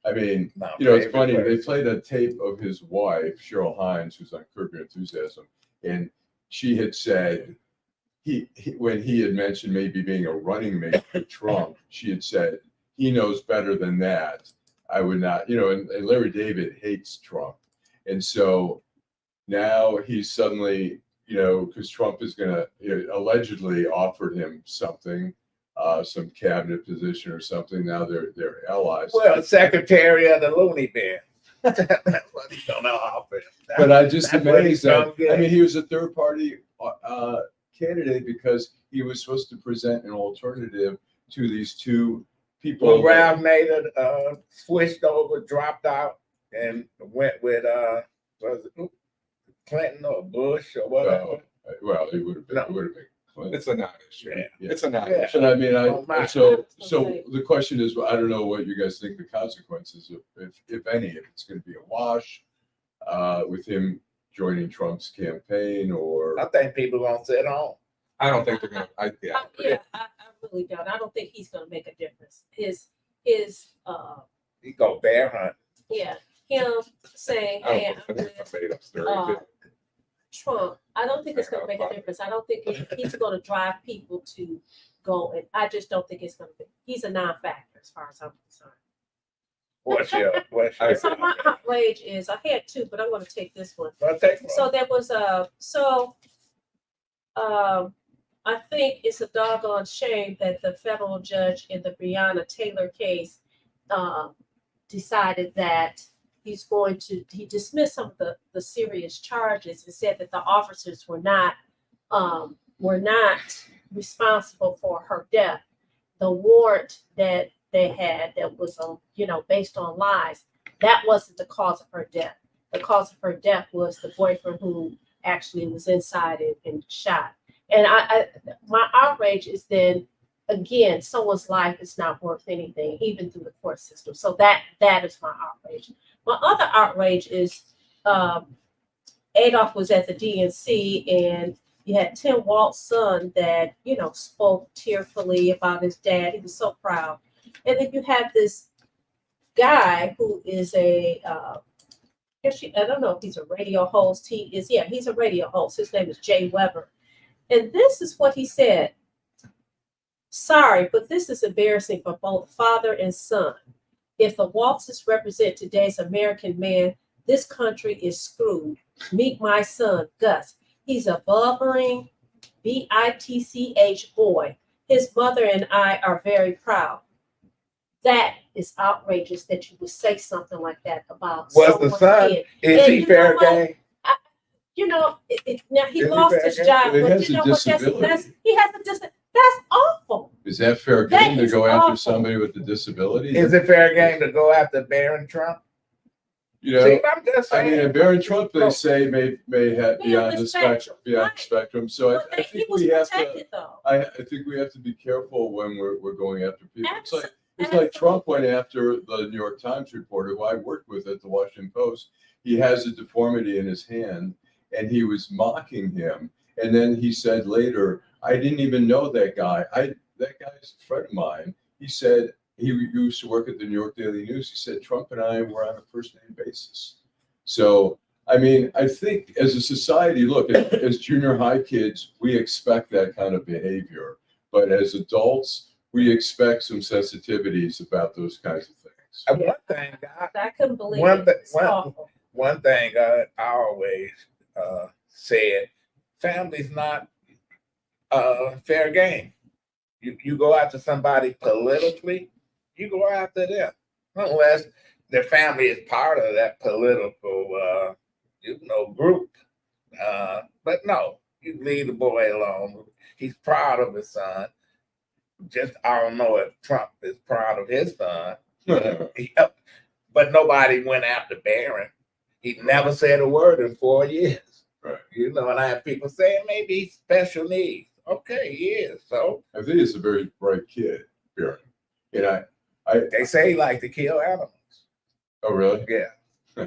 I mean, My it's favorite funny. They person. played a tape of his wife, Cheryl Hines, who's on Curb Your Enthusiasm, and she had said when he had mentioned maybe being a running mate for Trump, she had said he knows better than that. I would not, and Larry David hates Trump, and so now he's suddenly, because Trump is going to allegedly offered him something. Some cabinet position or something. Now they're allies. Well, Secretary of the Looney Bin. That's what he's gonna offer. But I just That's what he's amazed that. gonna get. I mean, he was a third party candidate because he was supposed to present an alternative to these two people. Well, Ralph Nader switched over, dropped out, and went with was it Clinton or Bush or whatever. Well, it would have been. No. It would have been Clinton. It's a non-issue. Yeah. It's a Yeah. non-issue. But I mean, Oh, my. so Okay. the question is, I don't know what you guys think the consequences, if any, if it's going to be a wash with him joining Trump's campaign, or I think people gonna sit on. I don't think they're going to. I really don't. I don't think he's gonna make a difference. His He go bear hunt. him saying, I hey, don't I'm think with I made up story. uh, Trump, I don't think it's gonna make a difference. I don't think he's gonna drive people to go, and I just don't think it's gonna be. He's a non-factor as far as I'm concerned. What's your So my outrage is, I had two, but I'm gonna take this one. Well, take one. So there was I think it's a doggone shame that the federal judge in the Breonna Taylor case decided that he dismissed some of the serious charges and said that the officers were not responsible for her death. The warrant that they had that was based on lies, that wasn't the cause of her death. The cause of her death was the boyfriend who actually was inside and shot. And my outrage is then, again, someone's life is not worth anything, even through the court system. So that is my outrage. My other outrage is Adolph was at the DNC, and you had Tim Walt's son that, spoke tearfully about his dad. He was so proud. And then you have this guy who is I don't know if he's a radio host. He's a radio host. His name is Jay Weber. And this is what he said. Sorry, but this is embarrassing for both father and son. If the Waltzes represent today's American man, this country is screwed. Meet my son, Gus. He's a blubbering, bitch boy. His mother and I are very proud. That is outrageous that you would say something like that about What's the someone's son? kid. Is And he you fair know what? game? you know, now he Is it lost fair his game? job, He but has you a know what? disability. He has a disability. That's awful. Is that fair That game to is go after awful. somebody with a disability? Is it fair game to go after Barron Trump? You know, See, I'm just I saying. mean, and Barron Trump, they say may have Be be on on the the spectrum, spectrum, be on right. the spectrum. So But I he think was we have to. protected though. I think we have to be careful when we're going after people. It's like Absolutely. Trump went after the New York Times reporter who I worked with at the Washington Post. He has a deformity in his hand, and he was mocking him. And then he said later, "I didn't even know that guy. That guy's a friend of mine." He said he used to work at the New York Daily News. He said Trump and I were on a first name basis. So I mean, I think as a society, look, as junior high kids, we expect that kind of behavior. But as adults, we expect some sensitivities about those kinds of things. One thing, I couldn't believe One it. thing- It's one- awful. one thing I always said, family's not fair game. You go after somebody politically, you go after them. Unless the family is part of that political group. But no, you leave the boy alone. He's proud of his son. Just I don't know if Trump is proud of his son. But nobody went after Barron. He never said a word in 4 years. Right. You know, and I have people saying maybe he's special needs. Okay, he is. So I think he's a very bright kid, Barron. And they say he like to kill animals. oh really? Yeah.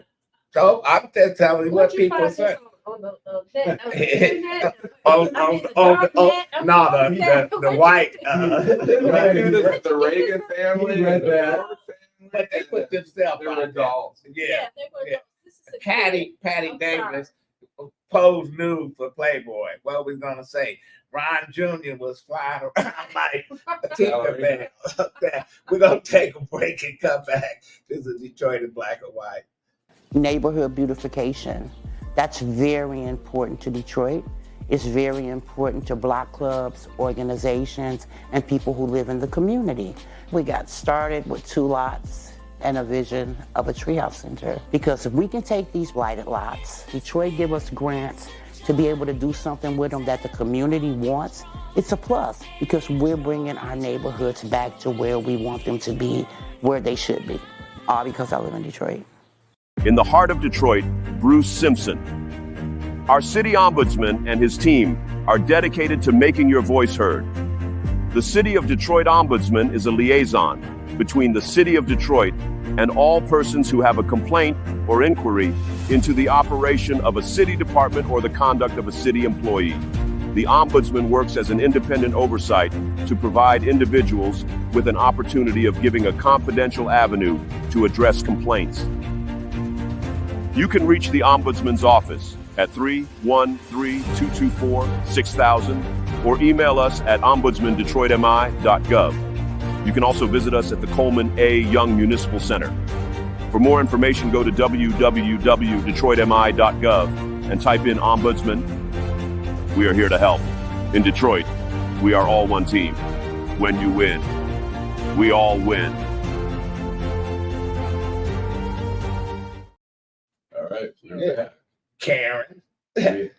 So I'm just telling you what Where'd you people find say. this on the internet? Oh, I mean, the dark net? no, Okay. the white. The Reagan family. He read that. But they put themselves They were out there. adults. Yeah. they were. Yeah. This is a Patty I'm Davis posed nude for Playboy. What we gonna say? Ron Jr. was flying around like a Tinkerbell. We're gonna take a break and come back. This is Detroit in black and white. Neighborhood beautification. That's very important to Detroit. It's very important to block clubs, organizations, and people who live in the community. We got started with 2 lots and a vision of a treehouse center. Because if we can take these blighted lots, Detroit give us grants to be able to do something with them that the community wants, it's a plus because we're bringing our neighborhoods back to where we want them to be, where they should be. All because I live in Detroit. In the heart of Detroit, Bruce Simpson. Our city ombudsman and his team are dedicated to making your voice heard. The City of Detroit Ombudsman is a liaison between the City of Detroit and all persons who have a complaint or inquiry into the operation of a city department or the conduct of a city employee. The Ombudsman works as an independent oversight to provide individuals with an opportunity of giving a confidential avenue to address complaints. You can reach the Ombudsman's office at 313-224-6000 or email us at ombudsmandetroitmi.gov. You can also visit us at the Coleman A. Young Municipal Center. For more information, go to www.detroitmi.gov and type in Ombudsman. We are here to help. In Detroit, we are all one team. When you win, we all win. All right. Yeah. Karen.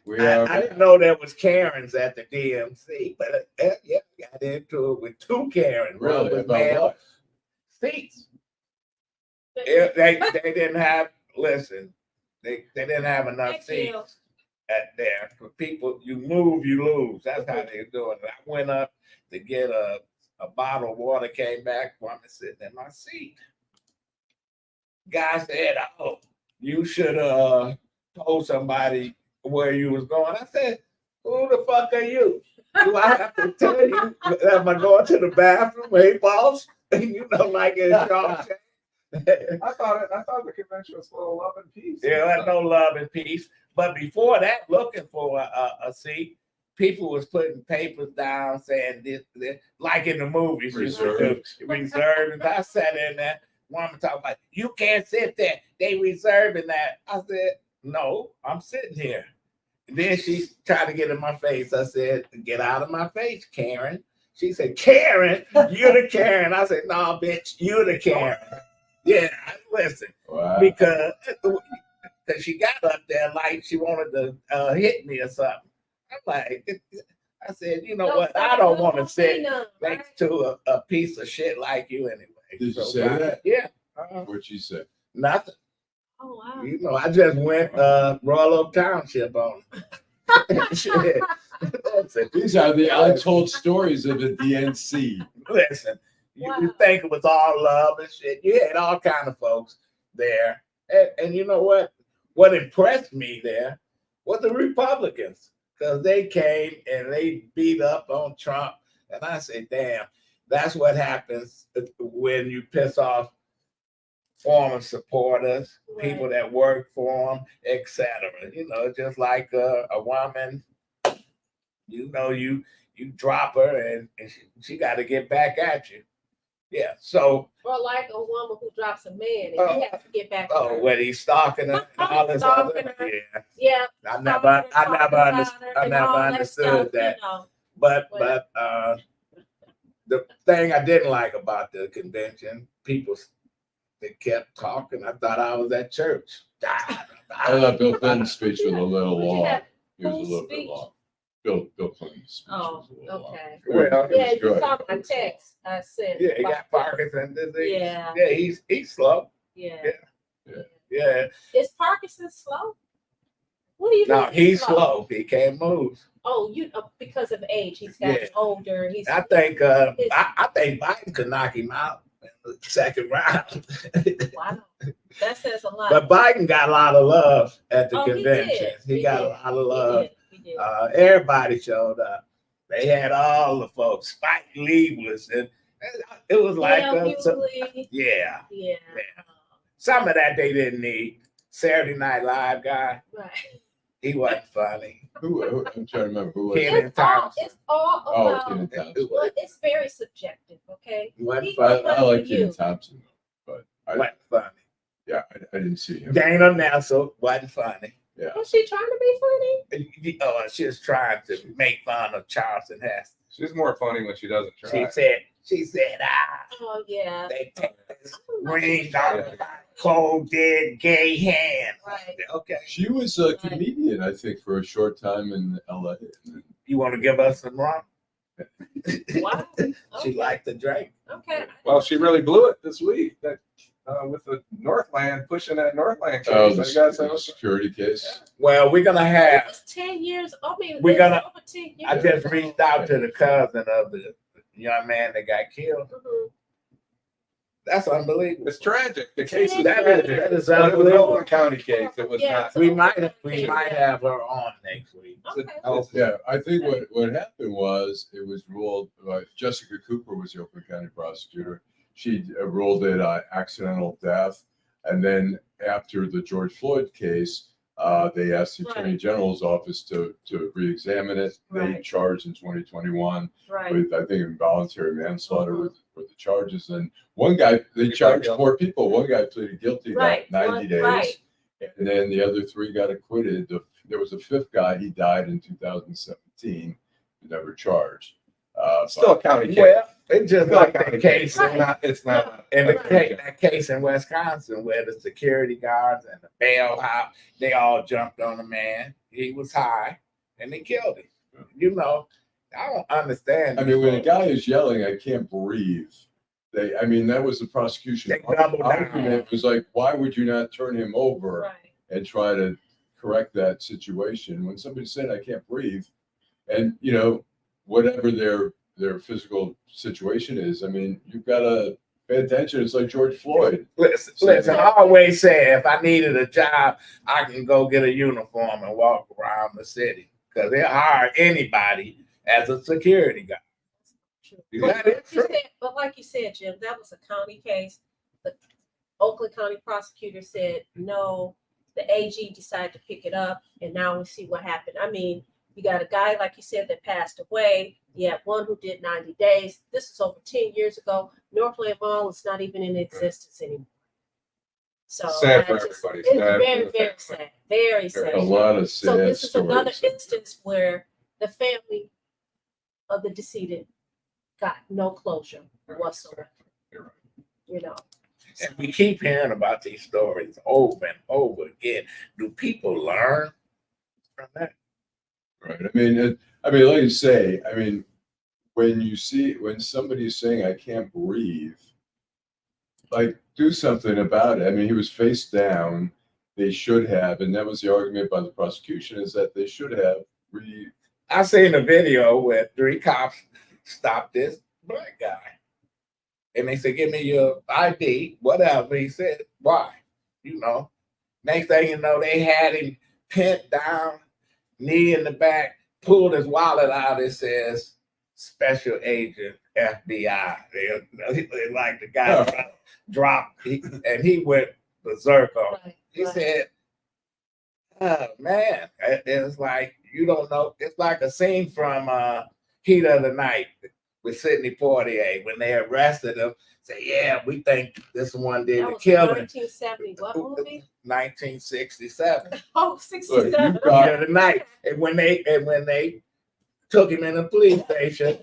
We I are. didn't know there was Karens at the DMC, but yeah, got into it with 2 Karens. One Really? was About male what? seats. They didn't have. Listen, they didn't have enough Thank seats you. at there for people. You move, you lose. That's how they're doing it. I went up to get a bottle of water, came back, woman sitting in my seat. Guy said, "Oh, you should told somebody where you was going." I said, "Who the fuck are you? Do I have to tell you? Am I going to the bathroom? Hey, boss." You know, like in Shawshank. I thought the convention was full of love and peace. Yeah, that's no love and peace. But before that, looking for a seat, people was putting papers down saying this like in the movies. Reserved. Reserved. And I sat in there. Woman talking about, you can't sit there. They reserving that. I said, no, I'm sitting here. And then she tried to get in my face. I said, get out of my face, Karen. She said, Karen, you're the Karen. I said, no, bitch, you're the Karen. Yeah, listen, Wow. because because she got up there like she wanted to hit me or something. I'm like, I said, you know what? I don't want to sit next to a piece of shit like you anyway. Did you say that? Yeah. What'd she say? Nothing. Oh wow. You know, I just went Royal Oak Township on shit. Listen, These are the untold stories of the DNC. listen, you think it was all love and shit. You had all kind of folks there. And you know what? What impressed me there was the Republicans, because they came and they beat up on Trump. And I said, damn, that's what happens when you piss off former supporters, people that work for them, etc. You know, just like a woman, you know, you drop her and she got to get back at you. Yeah. So. Or like a woman who drops a man and you have to get back. Oh, when he's stalking her and all this other. Yeah. Yeah. I never understood that. You know. But the thing I didn't like about the convention, people that kept talking. I thought I was at church. I thought Bill Clinton's speech was a little long. have It was a whose little bit speech? long. Bill Clinton's speech Oh, was a little long. okay. Well, Yeah, It was you good. saw my text. I said. yeah, he got Parkinson's disease. Yeah. Yeah, he's slow. Yeah. Yeah. Is Parkinson slow? What do you No, mean? he's slow. He can't move. Oh, because of age, he's gotten Yeah. older. He's. I think I think Biden could knock him out in the second round. Wow, that says a lot. But Biden got a lot of love at the Oh, he convention. did. He He got did. a lot of love. He did. Everybody showed up. They had all the folks. Spike Lee was, and it was like, yeah. Some of that they didn't need. Saturday Night Live guy, Right. he wasn't funny. Who I'm trying to remember who was Kenan it. Thompson. It's all Oh, about. Kenan Thompson. Well, it's very subjective. Okay. He wasn't He- funny. I like you. Kenan Thompson, but Wasn't funny. I didn't see him. Dana Nelson wasn't funny. Yeah. Was she trying to be funny? Oh, she was trying to make fun of Charleston Heston. She's more funny when she doesn't try. She said, Oh yeah. they take this ring off my cold, dead, gay hand. Right. Okay. She was a comedian, I think, for a short time in LA. You want to give us some rum? Wow. She liked the drink. Okay. Well, she really blew it this week. That with the Northland pushing that Northland case. Oh, So you guys the have- security case. Well, we're gonna It have. was 10 years. I mean, We're it's gonna- over 10 years. I just reached out to the cousin of the young man that got killed. Mhm. That's unbelievable. It's tragic. The case is That tragic. is But it was an unbelievable. Oakland County case. It was Yeah, not. it's a- We might have her on next week. Okay. Oh, Yeah, I think what happened was it was ruled. Jessica Cooper was the Oakland County prosecutor. She ruled it accidental death, and then after the George Floyd case, they asked the Attorney Right. General's office to re-examine it. They Right. charged in 2021 Right. with, I think, involuntary manslaughter with the charges. And one guy, they He charged pled 4 people. One guy pleaded guilty, got Right. 90 days. Right. And then the other 3 got acquitted. There was a 5th guy. He died in 2017. Never charged. Still a county case. Well, it's just Still a like county the case. case It's not. in that case in Wisconsin where the security guards and the bellhop, they all jumped on the man. He was high and they killed him. You know, I don't understand. I mean, when a guy is yelling, "I can't breathe," that was the prosecution They doubled down. argument. It was like, why would you not turn him over Right. and try to correct that situation? When somebody said, "I can't breathe," and whatever their physical situation is, I mean, you've got to pay attention. It's like George Floyd. Listen, I always say if I needed a job, I can go get a uniform and walk around the city because they'll hire anybody as a security guard. That is true. But like you said, Jim, that was a county case. The Oakland County prosecutor said no. The AG decided to pick it up, and now we see what happened. I mean, you got a guy, like you said, that passed away. You had one who did 90 days. This is over 10 years ago. Northland Mall is not even in existence anymore. So Sad for it's everybody. very, Sad for the very family. sad. Very sad. A lot of So sad this is another stories. instance where the family of the decedent got no closure whatsoever. You're right. You know. And we keep hearing about these stories over and over again. Do people learn from that? Right. I mean, like you say, I mean, when somebody's saying, I can't breathe, like, do something about it. I mean, he was face down. They should have, and that was the argument by the prosecution, is that they should have breathed. I seen a video where 3 cops stopped this black guy. And they said, give me your ID, whatever. He said, why? You know. Next thing you know, they had him pinned down, knee in the back, pulled his wallet out. It says, Special Agent FBI. They like the guy dropped, and he went berserk on him. He said, oh, man, it's like, you don't know. It's like a scene from Heat of the Night with Sidney Poitier when they arrested him. Say, yeah, we think this one did the killing. 1970, what movie? 1967. Oh, 67. Look, Heat of the Night. And when they took him in the police station,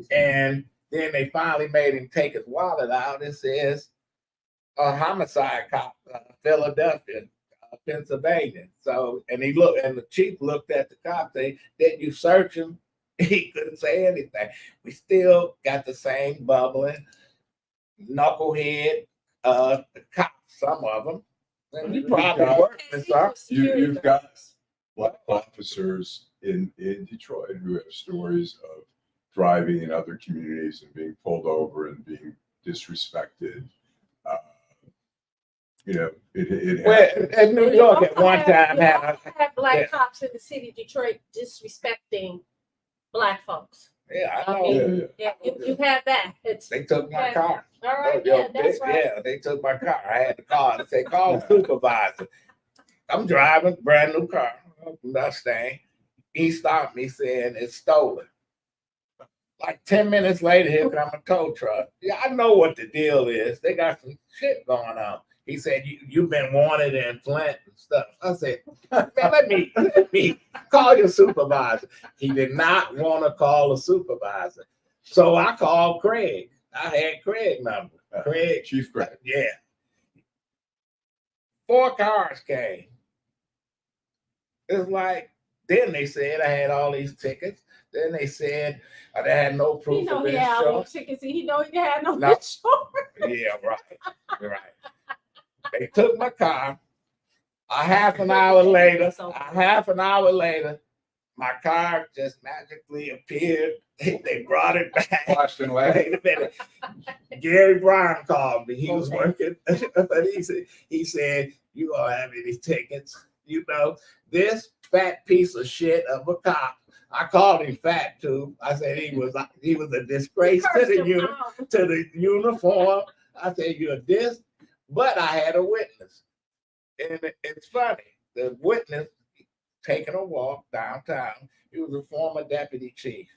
and then they finally made him take his wallet out, it says a homicide cop, Philadelphia, Pennsylvania. So, and the chief looked at the cop, say, did you search him? He couldn't say anything. We still got the same bubbling, knucklehead cops, some of them. And you probably work with some. You've got black officers in Detroit who have stories of driving in other communities and being pulled over and being disrespected. You know, in New York at one time had black cops in the city of Detroit disrespecting black folks. Yeah, I I know. mean, you have that. They took my car. All right, that's right. Yeah, they took my car. I had the car. They say, call the supervisor. I'm driving, brand new car, Mustang. He stopped me saying it's stolen. Like 10 minutes later, here come a tow truck. Yeah, I know what the deal is. They got some shit going on. He said, you've been wanted in Flint and stuff. I said, man, let me call your supervisor. He did not want to call a supervisor. So I called Craig. I had Craig's number. Craig. Chief Craig. Yeah. 4 cars came. It's like, then they said I had all these tickets. Then they said I had no proof of He had no insurance. tickets. He know he had no No. insurance. Yeah, right. They took my car. A half an hour later, my car just magically appeared. They brought it back. Washed and wet. Wait a minute. Gary Brown called me. He was working. But he said, you don't have any tickets. You know, this fat piece of shit of a cop. I called him fat too. I said he was a disgrace to the uniform. I said, you're this. But I had a witness. And it's funny. The witness taking a walk downtown. He was a former deputy chief.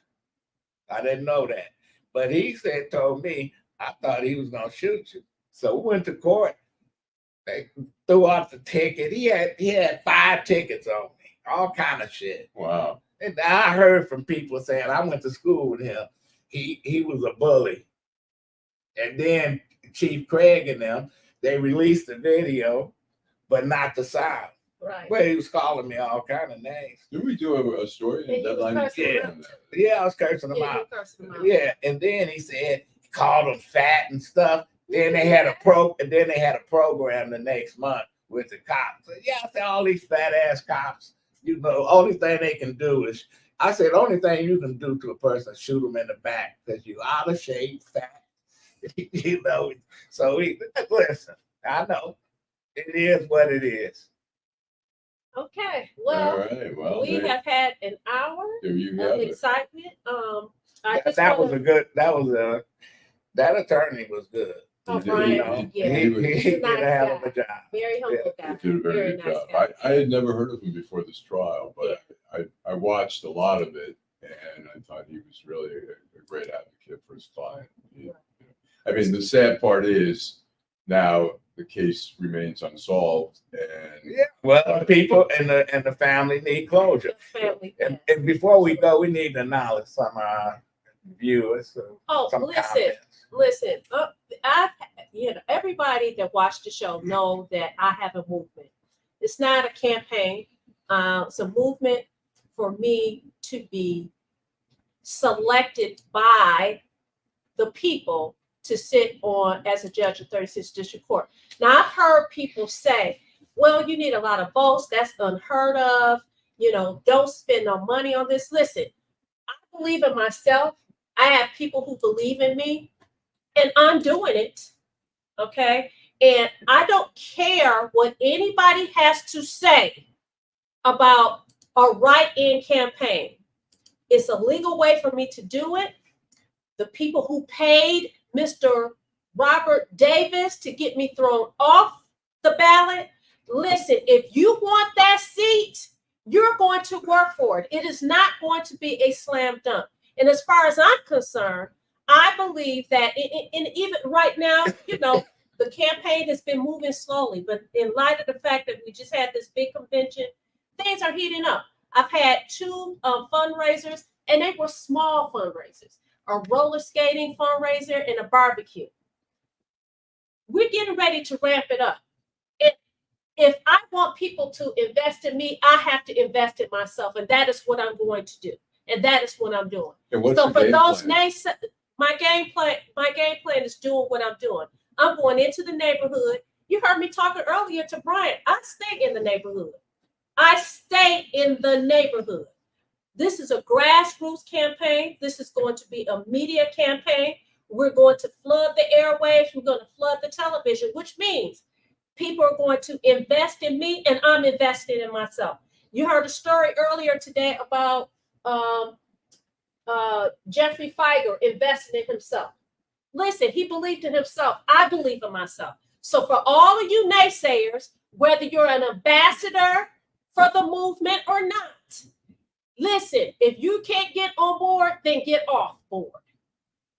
I didn't know that. But he told me, I thought he was going to shoot you. So we went to court. They threw out the ticket. He had 5 tickets on me. All kind of shit. Wow. And I heard from people saying, I went to school with him. He was a bully. And then Chief Craig and them, they released the video, but not the sound. Right. Well, he was calling me all kind of names. Did we do a story in Deadline? Yeah, I was cursing him out. Yeah, and then he said he called him fat and stuff. Then they had a program the next month with the cops. So, yeah, I said all these fat ass cops. You know, only thing they can do is, I said, only thing you can do to a person is shoot them in the back because you out of shape, fat. You know, so listen, I know it is what it is. Okay, well, All right, well, we have had an hour of excitement. That attorney was good. Oh, Brian, you know, he did a hell of a job. Very humble guy. He did a very good job. I had never heard of him before this trial, but I watched a lot of it, and I thought he was really a great advocate for his client. I mean, the sad part is now the case remains unsolved, and people and the family need closure. And before we go, we need to acknowledge some viewers. Listen, listen, everybody that watched the show know that I have a movement. It's not a campaign. It's a movement for me to be selected by the people to sit on as a judge of 36th District Court. Now, I've heard people say, well, you need a lot of votes. That's unheard of. Don't spend no money on this. Listen, I believe in myself. I have people who believe in me, and I'm doing it. Okay? And I don't care what anybody has to say about a write-in campaign. It's a legal way for me to do it. The people who paid Mr. Robert Davis to get me thrown off the ballot, listen, if you want that seat, you're going to work for it. It is not going to be a slam dunk. And as far as I'm concerned, I believe that even right now, the campaign has been moving slowly, but in light of the fact that we just had this big convention, things are heating up. I've had 2 fundraisers, and they were small fundraisers, a roller skating fundraiser and a barbecue. We're getting ready to ramp it up. If I want people to invest in me, I have to invest in myself, and that is what I'm going to do, and that is what I'm doing. So for those nays, my game plan is doing what I'm doing. I'm going into the neighborhood. You heard me talking earlier to Brian. I stay in the neighborhood. I stay in the neighborhood. This is a grassroots campaign. This is going to be a media campaign. We're going to flood the airwaves. We're going to flood the television, which means people are going to invest in me, and I'm invested in myself. You heard a story earlier today about Jeffrey Feiger investing in himself. Listen, he believed in himself. I believe in myself. So for all of you naysayers, whether you're an ambassador for the movement or not, listen, if you can't get on board, then get off board.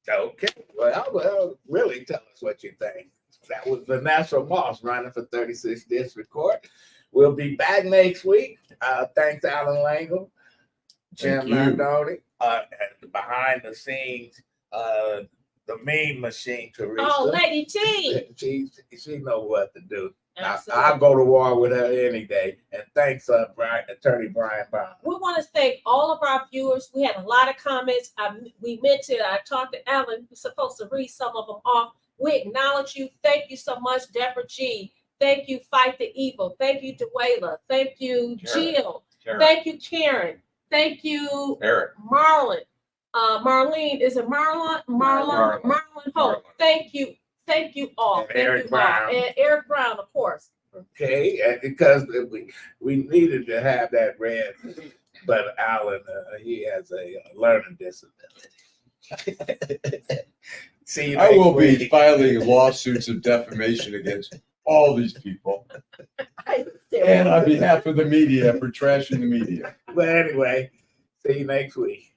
Okay. Well, really tell us what you think. That was Vanessa Moss running for 36th District Court. We'll be back next week. Thanks, Allan Lengel, Jim Nardone, behind the scenes, the meme machine, Teresa. Oh, Lady T. She knows what to do. Absolutely. I'll go to war with her any day. And thanks, Attorney Brian Brown. We want to thank all of our viewers. We had a lot of comments. I talked to Allan. We're supposed to read some of them off. We acknowledge you. Thank you so much, Deborah G. Thank you, Fight the Evil. Thank you, Dwayla. Thank you, Jill. Thank you, Karen. Thank you, Eric. Marlon. Marlene, is it Marlon? Marlon Hope. Thank you. Thank you all. And Eric Brown. And Eric Brown, of course. Okay, and because we needed to have that read, but Allan, he has a learning disability. See you I next will week. be filing lawsuits of defamation against all these people. And on behalf of the media for trashing the media. But anyway, see you next week.